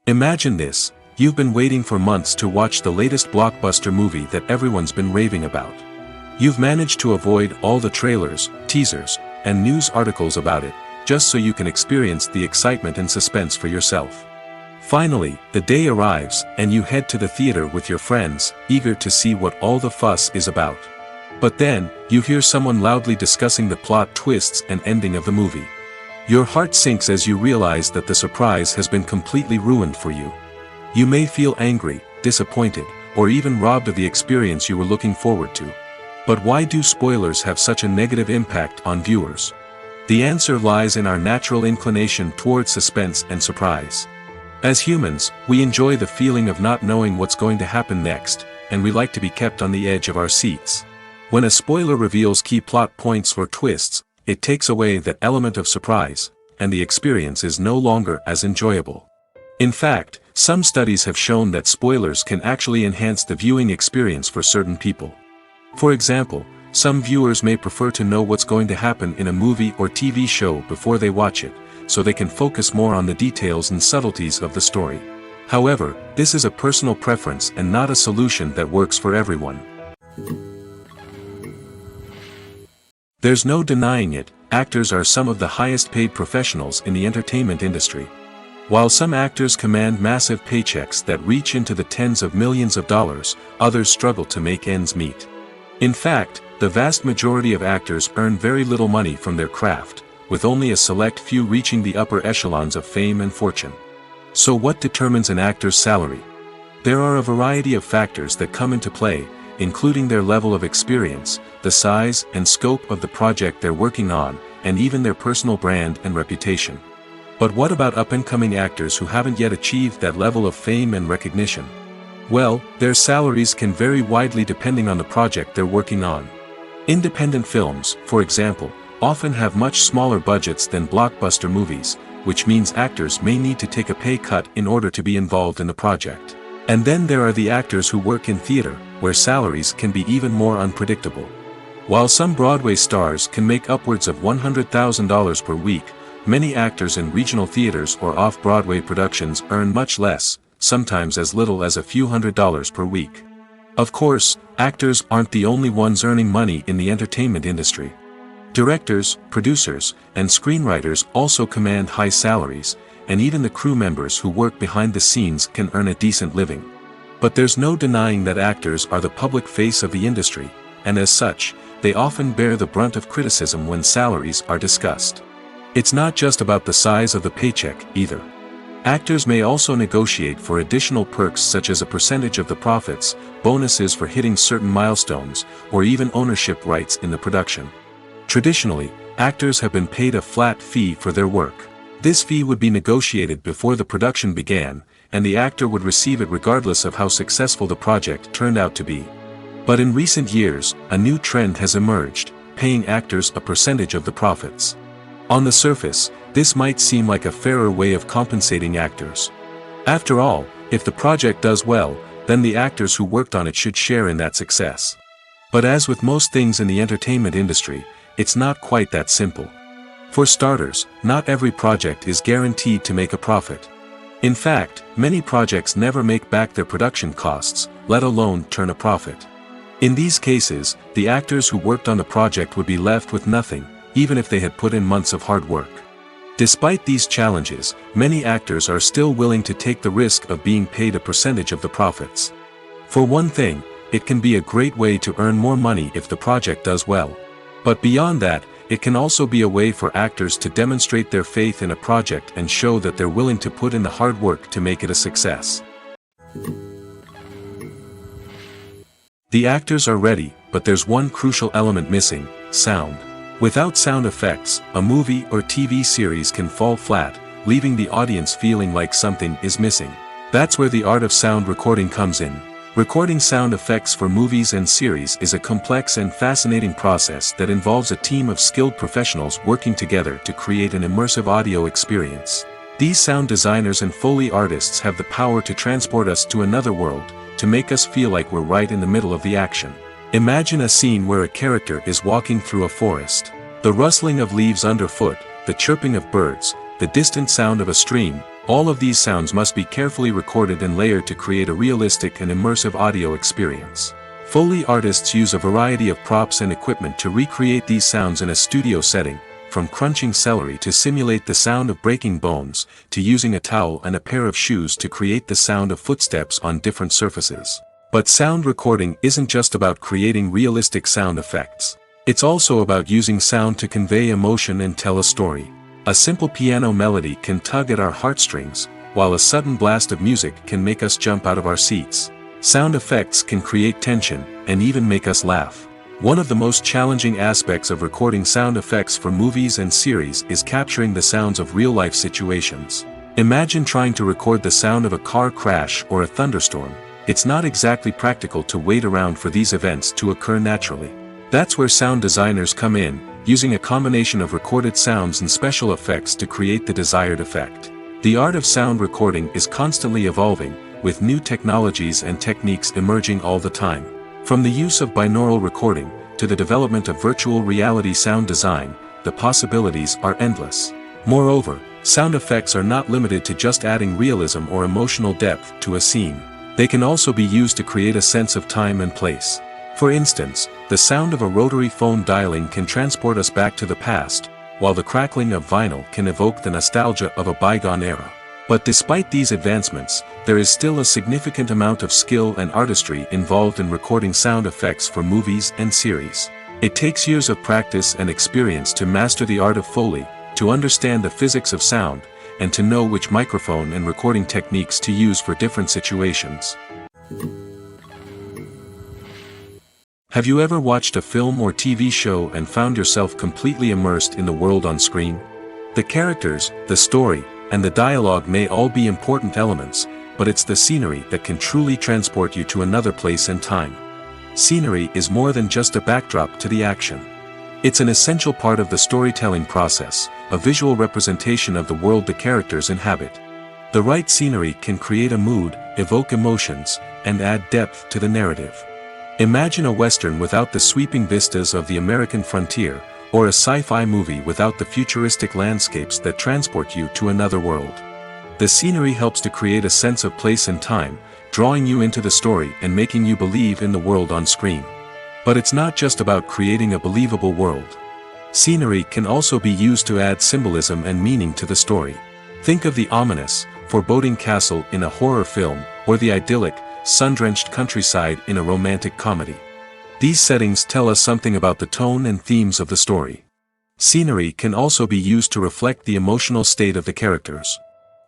Imagine this: you've been waiting for months to watch the latest blockbuster movie that everyone's been raving about. You've managed to avoid all the trailers, teasers, and news articles about it, just so you can experience the excitement and suspense for yourself. Finally, the day arrives, and you head to the theater with your friends, eager to see what all the fuss is about. But then, you hear someone loudly discussing the plot twists and ending of the movie. Your heart sinks as you realize that the surprise has been completely ruined for you. You may feel angry, disappointed, or even robbed of the experience you were looking forward to. But why do spoilers have such a negative impact on viewers? The answer lies in our natural inclination toward suspense and surprise. As humans, we enjoy the feeling of not knowing what's going to happen next, and we like to be kept on the edge of our seats. When a spoiler reveals key plot points or twists, it takes away that element of surprise, and the experience is no longer as enjoyable. In fact, some studies have shown that spoilers can actually enhance the viewing experience for certain people. For example, some viewers may prefer to know what's going to happen in a movie or TV show before they watch it, so they can focus more on the details and subtleties of the story. However, this is a personal preference and not a solution that works for everyone. There's no denying it, actors are some of the highest paid professionals in the entertainment industry. While some actors command massive paychecks that reach into the tens of millions of dollars, others struggle to make ends meet. In fact, the vast majority of actors earn very little money from their craft, with only a select few reaching the upper echelons of fame and fortune. So what determines an actor's salary? There are a variety of factors that come into play, including their level of experience, the size and scope of the project they're working on, and even their personal brand and reputation. But what about up-and-coming actors who haven't yet achieved that level of fame and recognition? Well, their salaries can vary widely depending on the project they're working on. Independent films, for example, often have much smaller budgets than blockbuster movies, which means actors may need to take a pay cut in order to be involved in the project. And then there are the actors who work in theater, where salaries can be even more unpredictable. While some Broadway stars can make upwards of $100,000 per week, many actors in regional theaters or off-Broadway productions earn much less, sometimes as little as a few $100s per week. Of course, actors aren't the only ones earning money in the entertainment industry. Directors, producers, and screenwriters also command high salaries, and even the crew members who work behind the scenes can earn a decent living. But there's no denying that actors are the public face of the industry, and as such, they often bear the brunt of criticism when salaries are discussed. It's not just about the size of the paycheck, either. Actors may also negotiate for additional perks such as a percentage of the profits, bonuses for hitting certain milestones, or even ownership rights in the production. Traditionally, actors have been paid a flat fee for their work. This fee would be negotiated before the production began, and the actor would receive it regardless of how successful the project turned out to be. But in recent years, a new trend has emerged, paying actors a percentage of the profits. On the surface, this might seem like a fairer way of compensating actors. After all, if the project does well, then the actors who worked on it should share in that success. But as with most things in the entertainment industry, it's not quite that simple. For starters, not every project is guaranteed to make a profit. In fact, many projects never make back their production costs, let alone turn a profit. In these cases, the actors who worked on the project would be left with nothing, even if they had put in months of hard work. Despite these challenges, many actors are still willing to take the risk of being paid a percentage of the profits. For one thing, it can be a great way to earn more money if the project does well. But beyond that, it can also be a way for actors to demonstrate their faith in a project and show that they're willing to put in the hard work to make it a success. The actors are ready, but there's one crucial element missing: sound. Without sound effects, a movie or TV series can fall flat, leaving the audience feeling like something is missing. That's where the art of sound recording comes in. Recording sound effects for movies and series is a complex and fascinating process that involves a team of skilled professionals working together to create an immersive audio experience. These sound designers and Foley artists have the power to transport us to another world, to make us feel like we're right in the middle of the action. Imagine a scene where a character is walking through a forest. The rustling of leaves underfoot, the chirping of birds, the distant sound of a stream, all of these sounds must be carefully recorded and layered to create a realistic and immersive audio experience. Foley artists use a variety of props and equipment to recreate these sounds in a studio setting, from crunching celery to simulate the sound of breaking bones, to using a towel and a pair of shoes to create the sound of footsteps on different surfaces. But sound recording isn't just about creating realistic sound effects. It's also about using sound to convey emotion and tell a story. A simple piano melody can tug at our heartstrings, while a sudden blast of music can make us jump out of our seats. Sound effects can create tension, and even make us laugh. One of the most challenging aspects of recording sound effects for movies and series is capturing the sounds of real-life situations. Imagine trying to record the sound of a car crash or a thunderstorm. It's not exactly practical to wait around for these events to occur naturally. That's where sound designers come in, using a combination of recorded sounds and special effects to create the desired effect. The art of sound recording is constantly evolving, with new technologies and techniques emerging all the time. From the use of binaural recording, to the development of virtual reality sound design, the possibilities are endless. Moreover, sound effects are not limited to just adding realism or emotional depth to a scene. They can also be used to create a sense of time and place. For instance, the sound of a rotary phone dialing can transport us back to the past, while the crackling of vinyl can evoke the nostalgia of a bygone era. But despite these advancements, there is still a significant amount of skill and artistry involved in recording sound effects for movies and series. It takes years of practice and experience to master the art of Foley, to understand the physics of sound, and to know which microphone and recording techniques to use for different situations. Have you ever watched a film or TV show and found yourself completely immersed in the world on screen? The characters, the story, and the dialogue may all be important elements, but it's the scenery that can truly transport you to another place and time. Scenery is more than just a backdrop to the action. It's an essential part of the storytelling process, a visual representation of the world the characters inhabit. The right scenery can create a mood, evoke emotions, and add depth to the narrative. Imagine a Western without the sweeping vistas of the American frontier, or a sci-fi movie without the futuristic landscapes that transport you to another world. The scenery helps to create a sense of place and time, drawing you into the story and making you believe in the world on screen. But it's not just about creating a believable world. Scenery can also be used to add symbolism and meaning to the story. Think of the ominous, foreboding castle in a horror film, or the idyllic, sun-drenched countryside in a romantic comedy. These settings tell us something about the tone and themes of the story. Scenery can also be used to reflect the emotional state of the characters.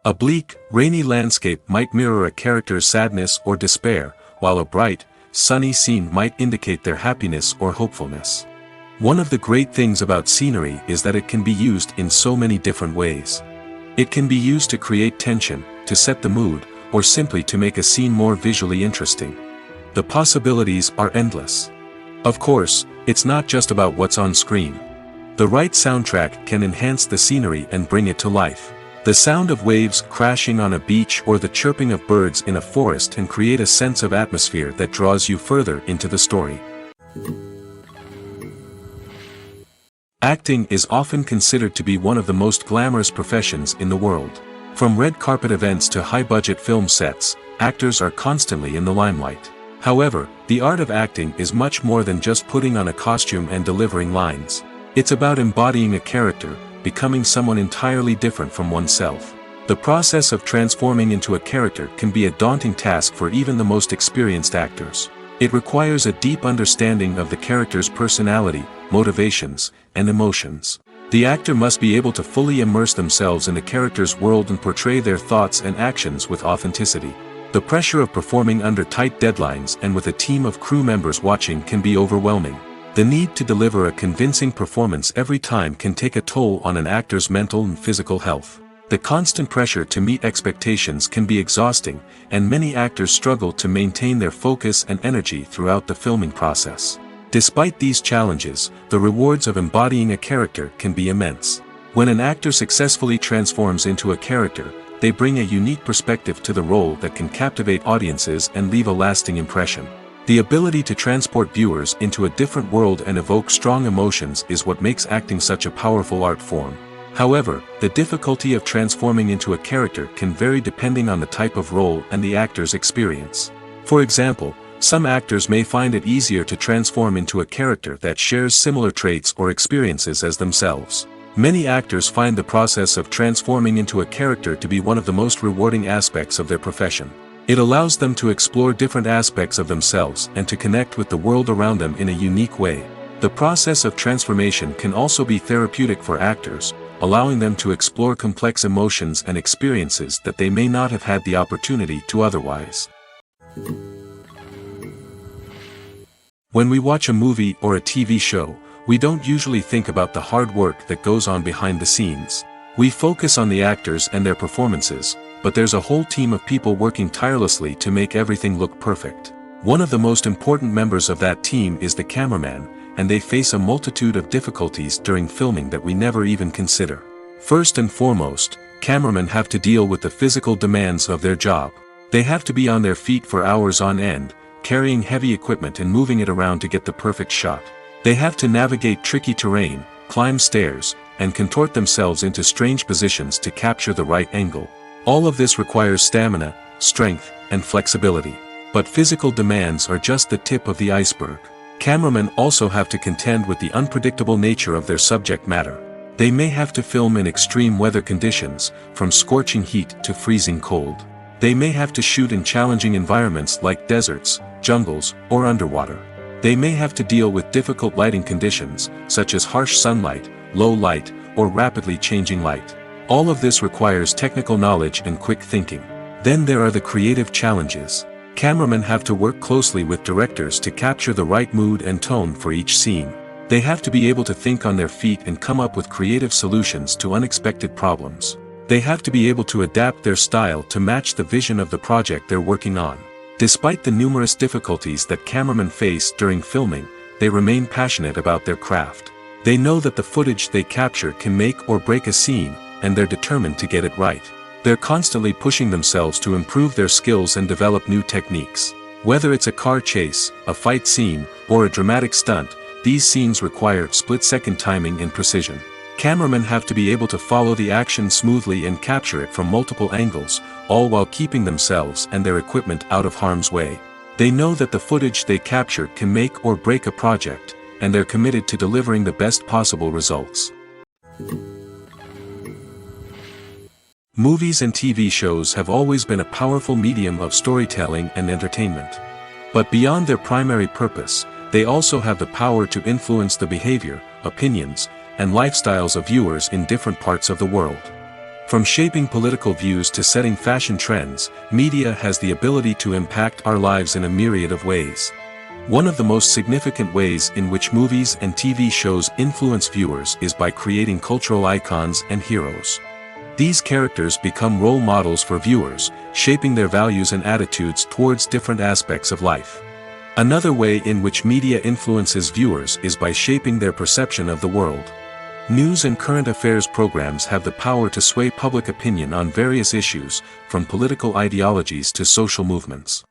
A bleak, rainy landscape might mirror a character's sadness or despair, while a bright, sunny scene might indicate their happiness or hopefulness. One of the great things about scenery is that it can be used in so many different ways. It can be used to create tension, to set the mood, or simply to make a scene more visually interesting. The possibilities are endless. Of course, it's not just about what's on screen. The right soundtrack can enhance the scenery and bring it to life. The sound of waves crashing on a beach or the chirping of birds in a forest can create a sense of atmosphere that draws you further into the story. Acting is often considered to be one of the most glamorous professions in the world. From red carpet events to high-budget film sets, actors are constantly in the limelight. However, the art of acting is much more than just putting on a costume and delivering lines. It's about embodying a character, becoming someone entirely different from oneself. The process of transforming into a character can be a daunting task for even the most experienced actors. It requires a deep understanding of the character's personality, motivations, and emotions. The actor must be able to fully immerse themselves in the character's world and portray their thoughts and actions with authenticity. The pressure of performing under tight deadlines and with a team of crew members watching can be overwhelming. The need to deliver a convincing performance every time can take a toll on an actor's mental and physical health. The constant pressure to meet expectations can be exhausting, and many actors struggle to maintain their focus and energy throughout the filming process. Despite these challenges, the rewards of embodying a character can be immense. When an actor successfully transforms into a character, they bring a unique perspective to the role that can captivate audiences and leave a lasting impression. The ability to transport viewers into a different world and evoke strong emotions is what makes acting such a powerful art form. However, the difficulty of transforming into a character can vary depending on the type of role and the actor's experience. For example, some actors may find it easier to transform into a character that shares similar traits or experiences as themselves. Many actors find the process of transforming into a character to be one of the most rewarding aspects of their profession. It allows them to explore different aspects of themselves and to connect with the world around them in a unique way. The process of transformation can also be therapeutic for actors, allowing them to explore complex emotions and experiences that they may not have had the opportunity to otherwise. When we watch a movie or a TV show, we don't usually think about the hard work that goes on behind the scenes. We focus on the actors and their performances, but there's a whole team of people working tirelessly to make everything look perfect. One of the most important members of that team is the cameraman, and they face a multitude of difficulties during filming that we never even consider. First and foremost, cameramen have to deal with the physical demands of their job. They have to be on their feet for hours on end, carrying heavy equipment and moving it around to get the perfect shot. They have to navigate tricky terrain, climb stairs, and contort themselves into strange positions to capture the right angle. All of this requires stamina, strength, and flexibility. But physical demands are just the tip of the iceberg. Cameramen also have to contend with the unpredictable nature of their subject matter. They may have to film in extreme weather conditions, from scorching heat to freezing cold. They may have to shoot in challenging environments like deserts, jungles, or underwater. They may have to deal with difficult lighting conditions, such as harsh sunlight, low light, or rapidly changing light. All of this requires technical knowledge and quick thinking. Then there are the creative challenges. Cameramen have to work closely with directors to capture the right mood and tone for each scene. They have to be able to think on their feet and come up with creative solutions to unexpected problems. They have to be able to adapt their style to match the vision of the project they're working on. Despite the numerous difficulties that cameramen face during filming, they remain passionate about their craft. They know that the footage they capture can make or break a scene, and they're determined to get it right. They're constantly pushing themselves to improve their skills and develop new techniques. Whether it's a car chase, a fight scene, or a dramatic stunt, these scenes require split-second timing and precision. Cameramen have to be able to follow the action smoothly and capture it from multiple angles, all while keeping themselves and their equipment out of harm's way. They know that the footage they capture can make or break a project, and they're committed to delivering the best possible results. Movies and TV shows have always been a powerful medium of storytelling and entertainment. But beyond their primary purpose, they also have the power to influence the behavior, opinions, and lifestyles of viewers in different parts of the world. From shaping political views to setting fashion trends, media has the ability to impact our lives in a myriad of ways. One of the most significant ways in which movies and TV shows influence viewers is by creating cultural icons and heroes. These characters become role models for viewers, shaping their values and attitudes towards different aspects of life. Another way in which media influences viewers is by shaping their perception of the world. News and current affairs programs have the power to sway public opinion on various issues, from political ideologies to social movements.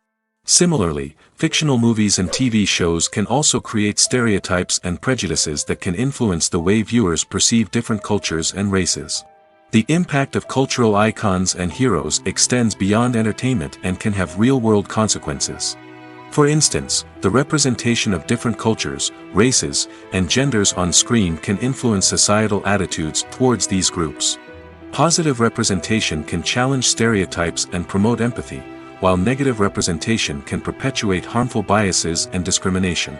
Similarly, fictional movies and TV shows can also create stereotypes and prejudices that can influence the way viewers perceive different cultures and races. The impact of cultural icons and heroes extends beyond entertainment and can have real-world consequences. For instance, the representation of different cultures, races, and genders on screen can influence societal attitudes towards these groups. Positive representation can challenge stereotypes and promote empathy, while negative representation can perpetuate harmful biases and discrimination.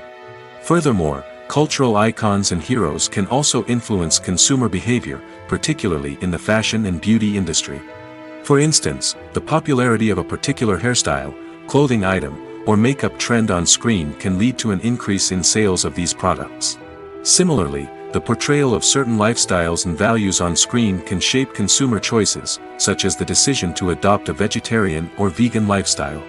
Furthermore, cultural icons and heroes can also influence consumer behavior, particularly in the fashion and beauty industry. For instance, the popularity of a particular hairstyle, clothing item, or makeup trend on screen can lead to an increase in sales of these products. Similarly, the portrayal of certain lifestyles and values on screen can shape consumer choices, such as the decision to adopt a vegetarian or vegan lifestyle.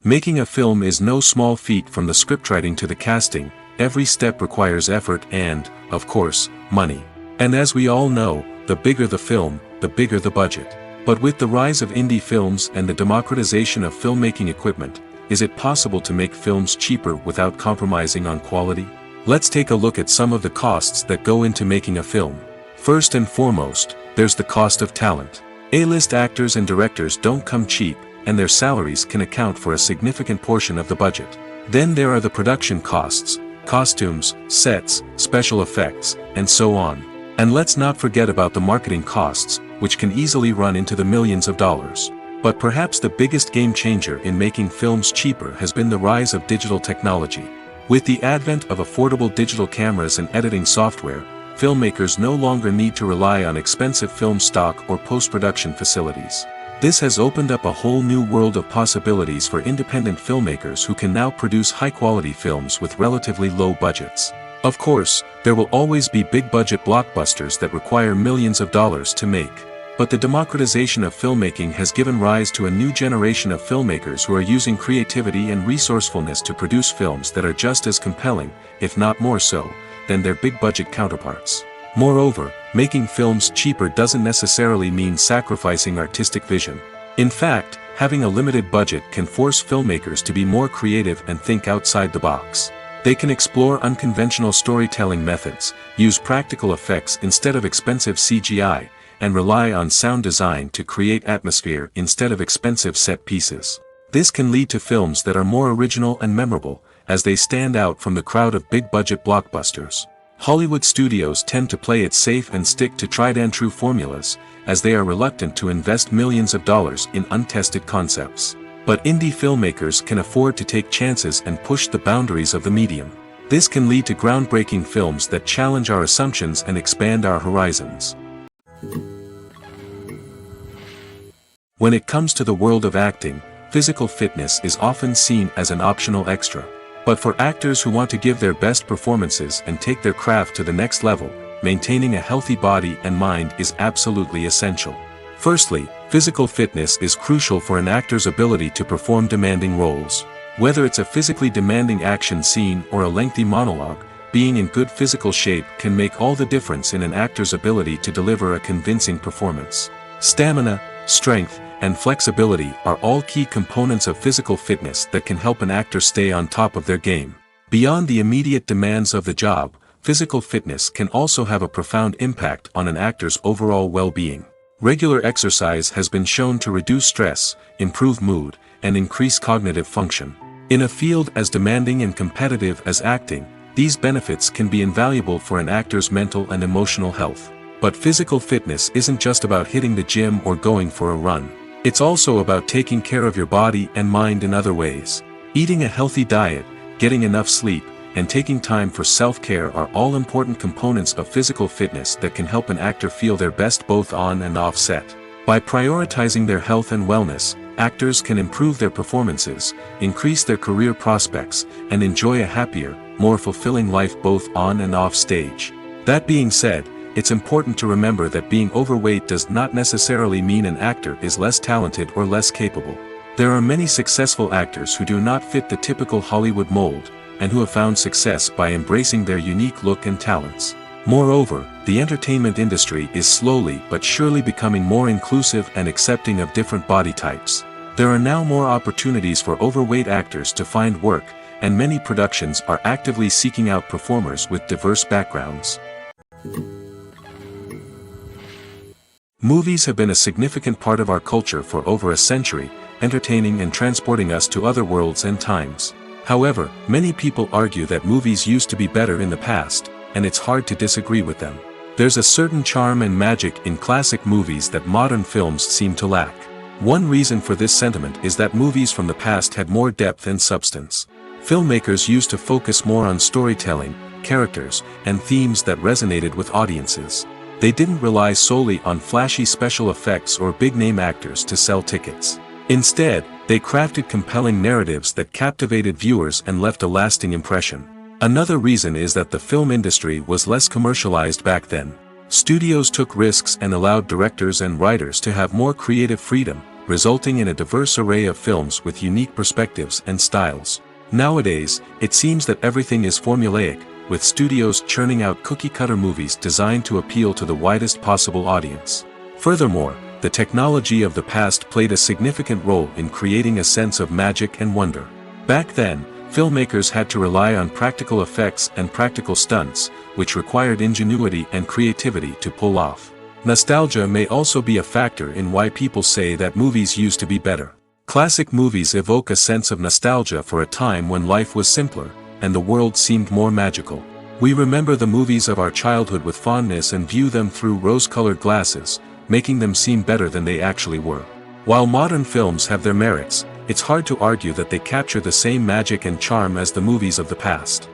Making a film is no small feat. From the scriptwriting to the casting, every step requires effort and, of course, money. And as we all know, the bigger the film, the bigger the budget. But with the rise of indie films and the democratization of filmmaking equipment, is it possible to make films cheaper without compromising on quality? Let's take a look at some of the costs that go into making a film. First and foremost, there's the cost of talent. A-list actors and directors don't come cheap, and their salaries can account for a significant portion of the budget. Then there are the production costs, costumes, sets, special effects, and so on. And let's not forget about the marketing costs, which can easily run into the millions of dollars. But perhaps the biggest game changer in making films cheaper has been the rise of digital technology. With the advent of affordable digital cameras and editing software, filmmakers no longer need to rely on expensive film stock or post-production facilities. This has opened up a whole new world of possibilities for independent filmmakers who can now produce high-quality films with relatively low budgets. Of course, there will always be big-budget blockbusters that require millions of dollars to make. But the democratization of filmmaking has given rise to a new generation of filmmakers who are using creativity and resourcefulness to produce films that are just as compelling, if not more so, than their big-budget counterparts. Moreover, making films cheaper doesn't necessarily mean sacrificing artistic vision. In fact, having a limited budget can force filmmakers to be more creative and think outside the box. They can explore unconventional storytelling methods, use practical effects instead of expensive CGI, and rely on sound design to create atmosphere instead of expensive set pieces. This can lead to films that are more original and memorable, as they stand out from the crowd of big-budget blockbusters. Hollywood studios tend to play it safe and stick to tried-and-true formulas, as they are reluctant to invest millions of dollars in untested concepts. But indie filmmakers can afford to take chances and push the boundaries of the medium. This can lead to groundbreaking films that challenge our assumptions and expand our horizons. When it comes to the world of acting, physical fitness is often seen as an optional extra. But for actors who want to give their best performances and take their craft to the next level, maintaining a healthy body and mind is absolutely essential. Firstly, physical fitness is crucial for an actor's ability to perform demanding roles. Whether it's a physically demanding action scene or a lengthy monologue, being in good physical shape can make all the difference in an actor's ability to deliver a convincing performance. Stamina, strength, and flexibility are all key components of physical fitness that can help an actor stay on top of their game. Beyond the immediate demands of the job, physical fitness can also have a profound impact on an actor's overall well-being. Regular exercise has been shown to reduce stress, improve mood, and increase cognitive function. In a field as demanding and competitive as acting, these benefits can be invaluable for an actor's mental and emotional health. But physical fitness isn't just about hitting the gym or going for a run. It's also about taking care of your body and mind in other ways. Eating a healthy diet, getting enough sleep, and taking time for self-care are all important components of physical fitness that can help an actor feel their best both on and off set. By prioritizing their health and wellness, actors can improve their performances, increase their career prospects, and enjoy a happier, more fulfilling life both on and off stage. That being said, it's important to remember that being overweight does not necessarily mean an actor is less talented or less capable. There are many successful actors who do not fit the typical Hollywood mold, and who have found success by embracing their unique look and talents. Moreover, the entertainment industry is slowly but surely becoming more inclusive and accepting of different body types. There are now more opportunities for overweight actors to find work, and many productions are actively seeking out performers with diverse backgrounds. Movies have been a significant part of our culture for over a century, entertaining and transporting us to other worlds and times. However, many people argue that movies used to be better in the past, and it's hard to disagree with them. There's a certain charm and magic in classic movies that modern films seem to lack. One reason for this sentiment is that movies from the past had more depth and substance. Filmmakers used to focus more on storytelling, characters, and themes that resonated with audiences. They didn't rely solely on flashy special effects or big-name actors to sell tickets. Instead, they crafted compelling narratives that captivated viewers and left a lasting impression. Another reason is that the film industry was less commercialized back then. Studios took risks and allowed directors and writers to have more creative freedom, resulting in a diverse array of films with unique perspectives and styles. Nowadays, it seems that everything is formulaic, with studios churning out cookie-cutter movies designed to appeal to the widest possible audience. Furthermore, the technology of the past played a significant role in creating a sense of magic and wonder. Back then, filmmakers had to rely on practical effects and practical stunts, which required ingenuity and creativity to pull off. Nostalgia may also be a factor in why people say that movies used to be better. Classic movies evoke a sense of nostalgia for a time when life was simpler, and the world seemed more magical. We remember the movies of our childhood with fondness and view them through rose-colored glasses, making them seem better than they actually were. While modern films have their merits, it's hard to argue that they capture the same magic and charm as the movies of the past.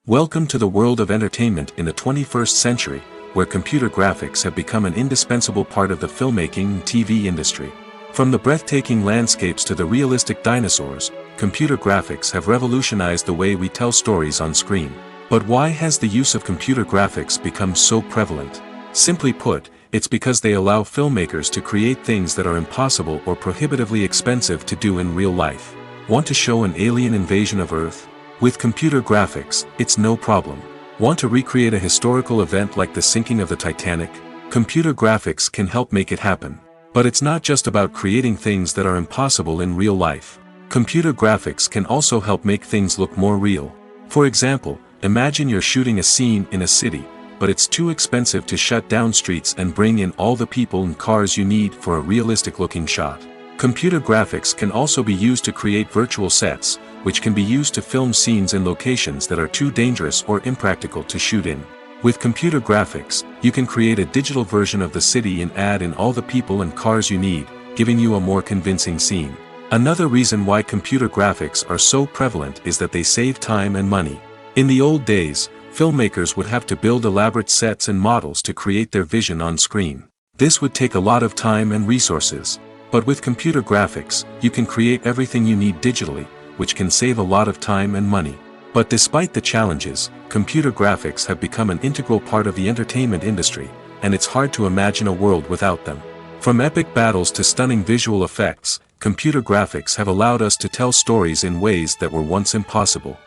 Welcome to the world of entertainment in the 21st century, where computer graphics have become an indispensable part of the filmmaking and TV industry. From the breathtaking landscapes to the realistic dinosaurs, computer graphics have revolutionized the way we tell stories on screen. But why has the use of computer graphics become so prevalent? Simply put, it's because they allow filmmakers to create things that are impossible or prohibitively expensive to do in real life. Want to show an alien invasion of Earth? With computer graphics, it's no problem. Want to recreate a historical event like the sinking of the Titanic? Computer graphics can help make it happen. But it's not just about creating things that are impossible in real life. Computer graphics can also help make things look more real. For example, imagine you're shooting a scene in a city, but it's too expensive to shut down streets and bring in all the people and cars you need for a realistic-looking shot. Computer graphics can also be used to create virtual sets, which can be used to film scenes in locations that are too dangerous or impractical to shoot in. With computer graphics, you can create a digital version of the city and add in all the people and cars you need, giving you a more convincing scene. Another reason why computer graphics are so prevalent is that they save time and money. In the old days, filmmakers would have to build elaborate sets and models to create their vision on screen. This would take a lot of time and resources. But with computer graphics, you can create everything you need digitally, which can save a lot of time and money. But despite the challenges, computer graphics have become an integral part of the entertainment industry, and it's hard to imagine a world without them. From epic battles to stunning visual effects, computer graphics have allowed us to tell stories in ways that were once impossible.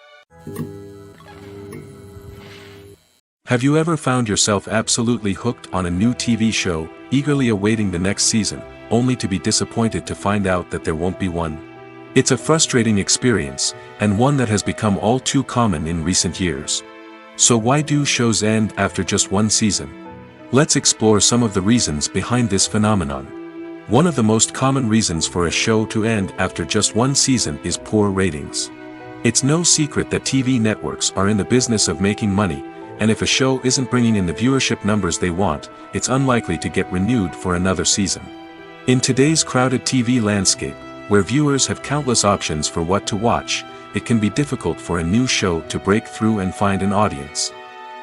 Have you ever found yourself absolutely hooked on a new TV show, eagerly awaiting the next season, only to be disappointed to find out that there won't be one? It's a frustrating experience, and one that has become all too common in recent years. So why do shows end after just one season? Let's explore some of the reasons behind this phenomenon. One of the most common reasons for a show to end after just one season is poor ratings. It's no secret that TV networks are in the business of making money, and if a show isn't bringing in the viewership numbers they want, it's unlikely to get renewed for another season. In today's crowded TV landscape, where viewers have countless options for what to watch, it can be difficult for a new show to break through and find an audience.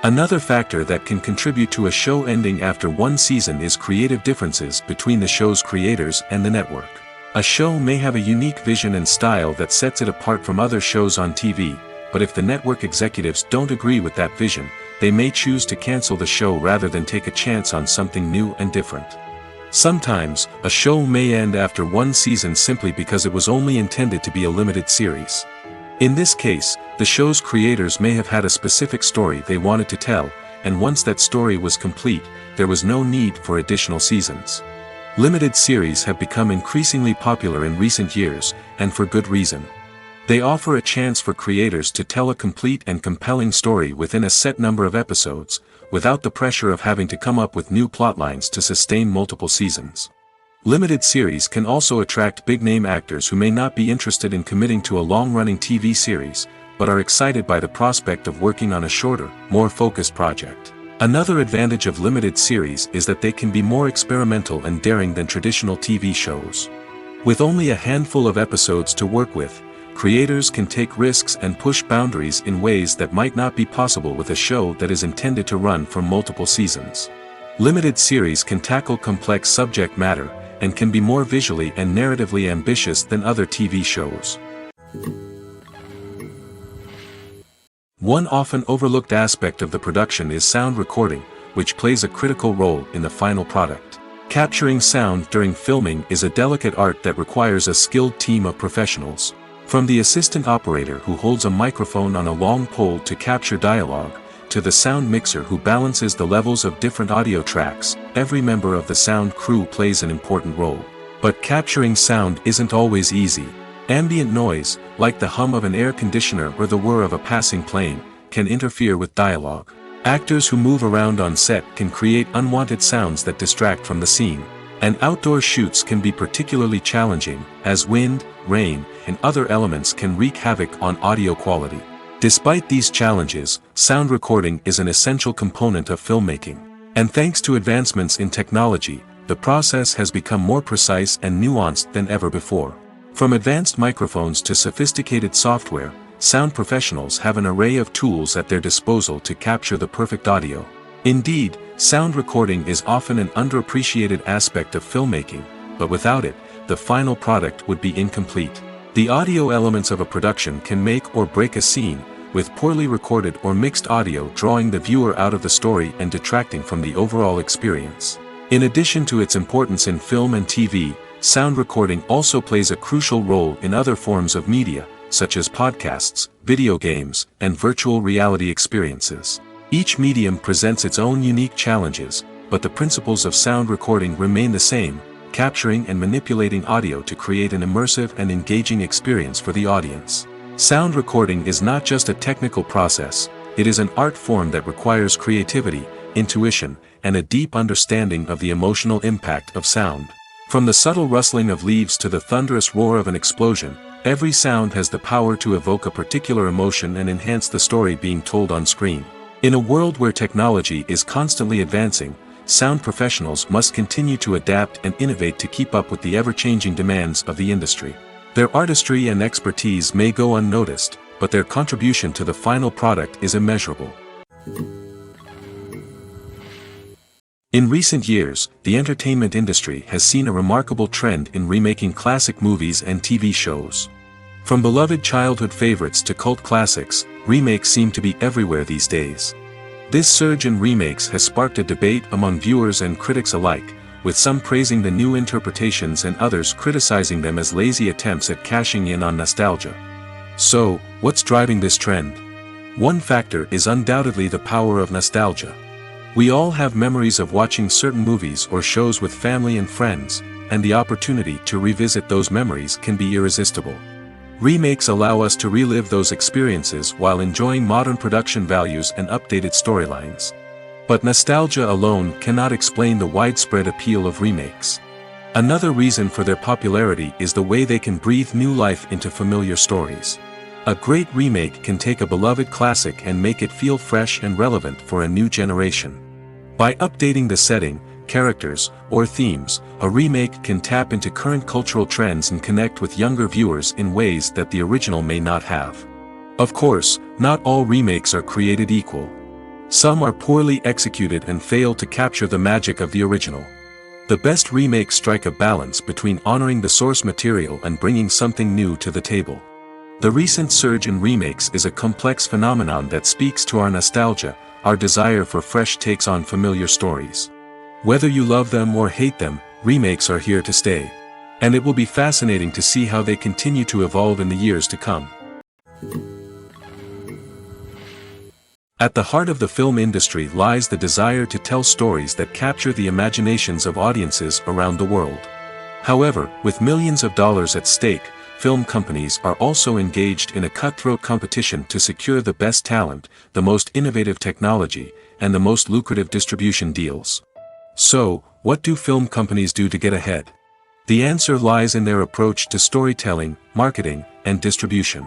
Another factor that can contribute to a show ending after one season is creative differences between the show's creators and the network. A show may have a unique vision and style that sets it apart from other shows on TV, but if the network executives don't agree with that vision, they may choose to cancel the show rather than take a chance on something new and different. Sometimes, a show may end after one season simply because it was only intended to be a limited series. In this case, the show's creators may have had a specific story they wanted to tell, and once that story was complete, there was no need for additional seasons. Limited series have become increasingly popular in recent years, and for good reason. They offer a chance for creators to tell a complete and compelling story within a set number of episodes, without the pressure of having to come up with new plotlines to sustain multiple seasons. Limited series can also attract big-name actors who may not be interested in committing to a long-running TV series, but are excited by the prospect of working on a shorter, more focused project. Another advantage of limited series is that they can be more experimental and daring than traditional TV shows. With only a handful of episodes to work with, creators can take risks and push boundaries in ways that might not be possible with a show that is intended to run for multiple seasons. Limited series can tackle complex subject matter, and can be more visually and narratively ambitious than other TV shows. One often overlooked aspect of the production is sound recording, which plays a critical role in the final product. Capturing sound during filming is a delicate art that requires a skilled team of professionals. From the assistant operator who holds a microphone on a long pole to capture dialogue, to the sound mixer who balances the levels of different audio tracks, every member of the sound crew plays an important role. But capturing sound isn't always easy. Ambient noise, like the hum of an air conditioner or the whir of a passing plane, can interfere with dialogue. Actors who move around on set can create unwanted sounds that distract from the scene. And outdoor shoots can be particularly challenging, as wind, rain, and other elements can wreak havoc on audio quality. Despite these challenges, sound recording is an essential component of filmmaking. And thanks to advancements in technology, the process has become more precise and nuanced than ever before. From advanced microphones to sophisticated software, sound professionals have an array of tools at their disposal to capture the perfect audio. Indeed, sound recording is often an underappreciated aspect of filmmaking, but without it, the final product would be incomplete. The audio elements of a production can make or break a scene, with poorly recorded or mixed audio drawing the viewer out of the story and detracting from the overall experience. In addition to its importance in film and TV, sound recording also plays a crucial role in other forms of media, such as podcasts, video games, and virtual reality experiences. Each medium presents its own unique challenges, but the principles of sound recording remain the same, capturing and manipulating audio to create an immersive and engaging experience for the audience. Sound recording is not just a technical process, it is an art form that requires creativity, intuition, and a deep understanding of the emotional impact of sound. From the subtle rustling of leaves to the thunderous roar of an explosion, every sound has the power to evoke a particular emotion and enhance the story being told on screen. In a world where technology is constantly advancing, sound professionals must continue to adapt and innovate to keep up with the ever-changing demands of the industry. Their artistry and expertise may go unnoticed, but their contribution to the final product is immeasurable. In recent years, the entertainment industry has seen a remarkable trend in remaking classic movies and TV shows. From beloved childhood favorites to cult classics, remakes seem to be everywhere these days. This surge in remakes has sparked a debate among viewers and critics alike, with some praising the new interpretations and others criticizing them as lazy attempts at cashing in on nostalgia. So, what's driving this trend? One factor is undoubtedly the power of nostalgia. We all have memories of watching certain movies or shows with family and friends, and the opportunity to revisit those memories can be irresistible. Remakes allow us to relive those experiences while enjoying modern production values and updated storylines. But nostalgia alone cannot explain the widespread appeal of remakes. Another reason for their popularity is the way they can breathe new life into familiar stories. A great remake can take a beloved classic and make it feel fresh and relevant for a new generation. By updating the setting, characters, or themes, a remake can tap into current cultural trends and connect with younger viewers in ways that the original may not have. Of course, not all remakes are created equal. Some are poorly executed and fail to capture the magic of the original. The best remakes strike a balance between honoring the source material and bringing something new to the table. The recent surge in remakes is a complex phenomenon that speaks to our nostalgia, our desire for fresh takes on familiar stories. Whether you love them or hate them, remakes are here to stay. And it will be fascinating to see how they continue to evolve in the years to come. At the heart of the film industry lies the desire to tell stories that capture the imaginations of audiences around the world. However, with millions of dollars at stake, film companies are also engaged in a cutthroat competition to secure the best talent, the most innovative technology, and the most lucrative distribution deals. So, what do film companies do to get ahead? The answer lies in their approach to storytelling, marketing, and distribution.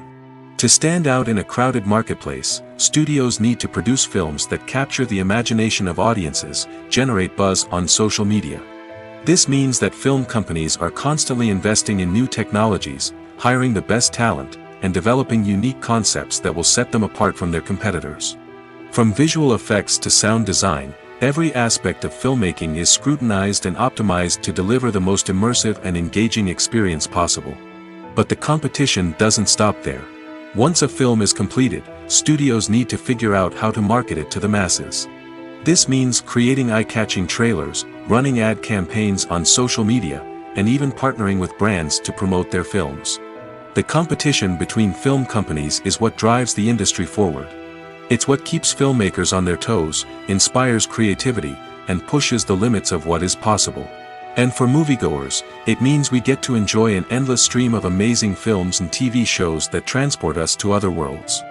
To stand out in a crowded marketplace, studios need to produce films that capture the imagination of audiences, generate buzz on social media. This means that film companies are constantly investing in new technologies, hiring the best talent, and developing unique concepts that will set them apart from their competitors. From visual effects to sound design, every aspect of filmmaking is scrutinized and optimized to deliver the most immersive and engaging experience possible. But the competition doesn't stop there. Once a film is completed, studios need to figure out how to market it to the masses. This means creating eye-catching trailers, running ad campaigns on social media, and even partnering with brands to promote their films. The competition between film companies is what drives the industry forward. It's what keeps filmmakers on their toes, inspires creativity, and pushes the limits of what is possible. And for moviegoers, it means we get to enjoy an endless stream of amazing films and TV shows that transport us to other worlds.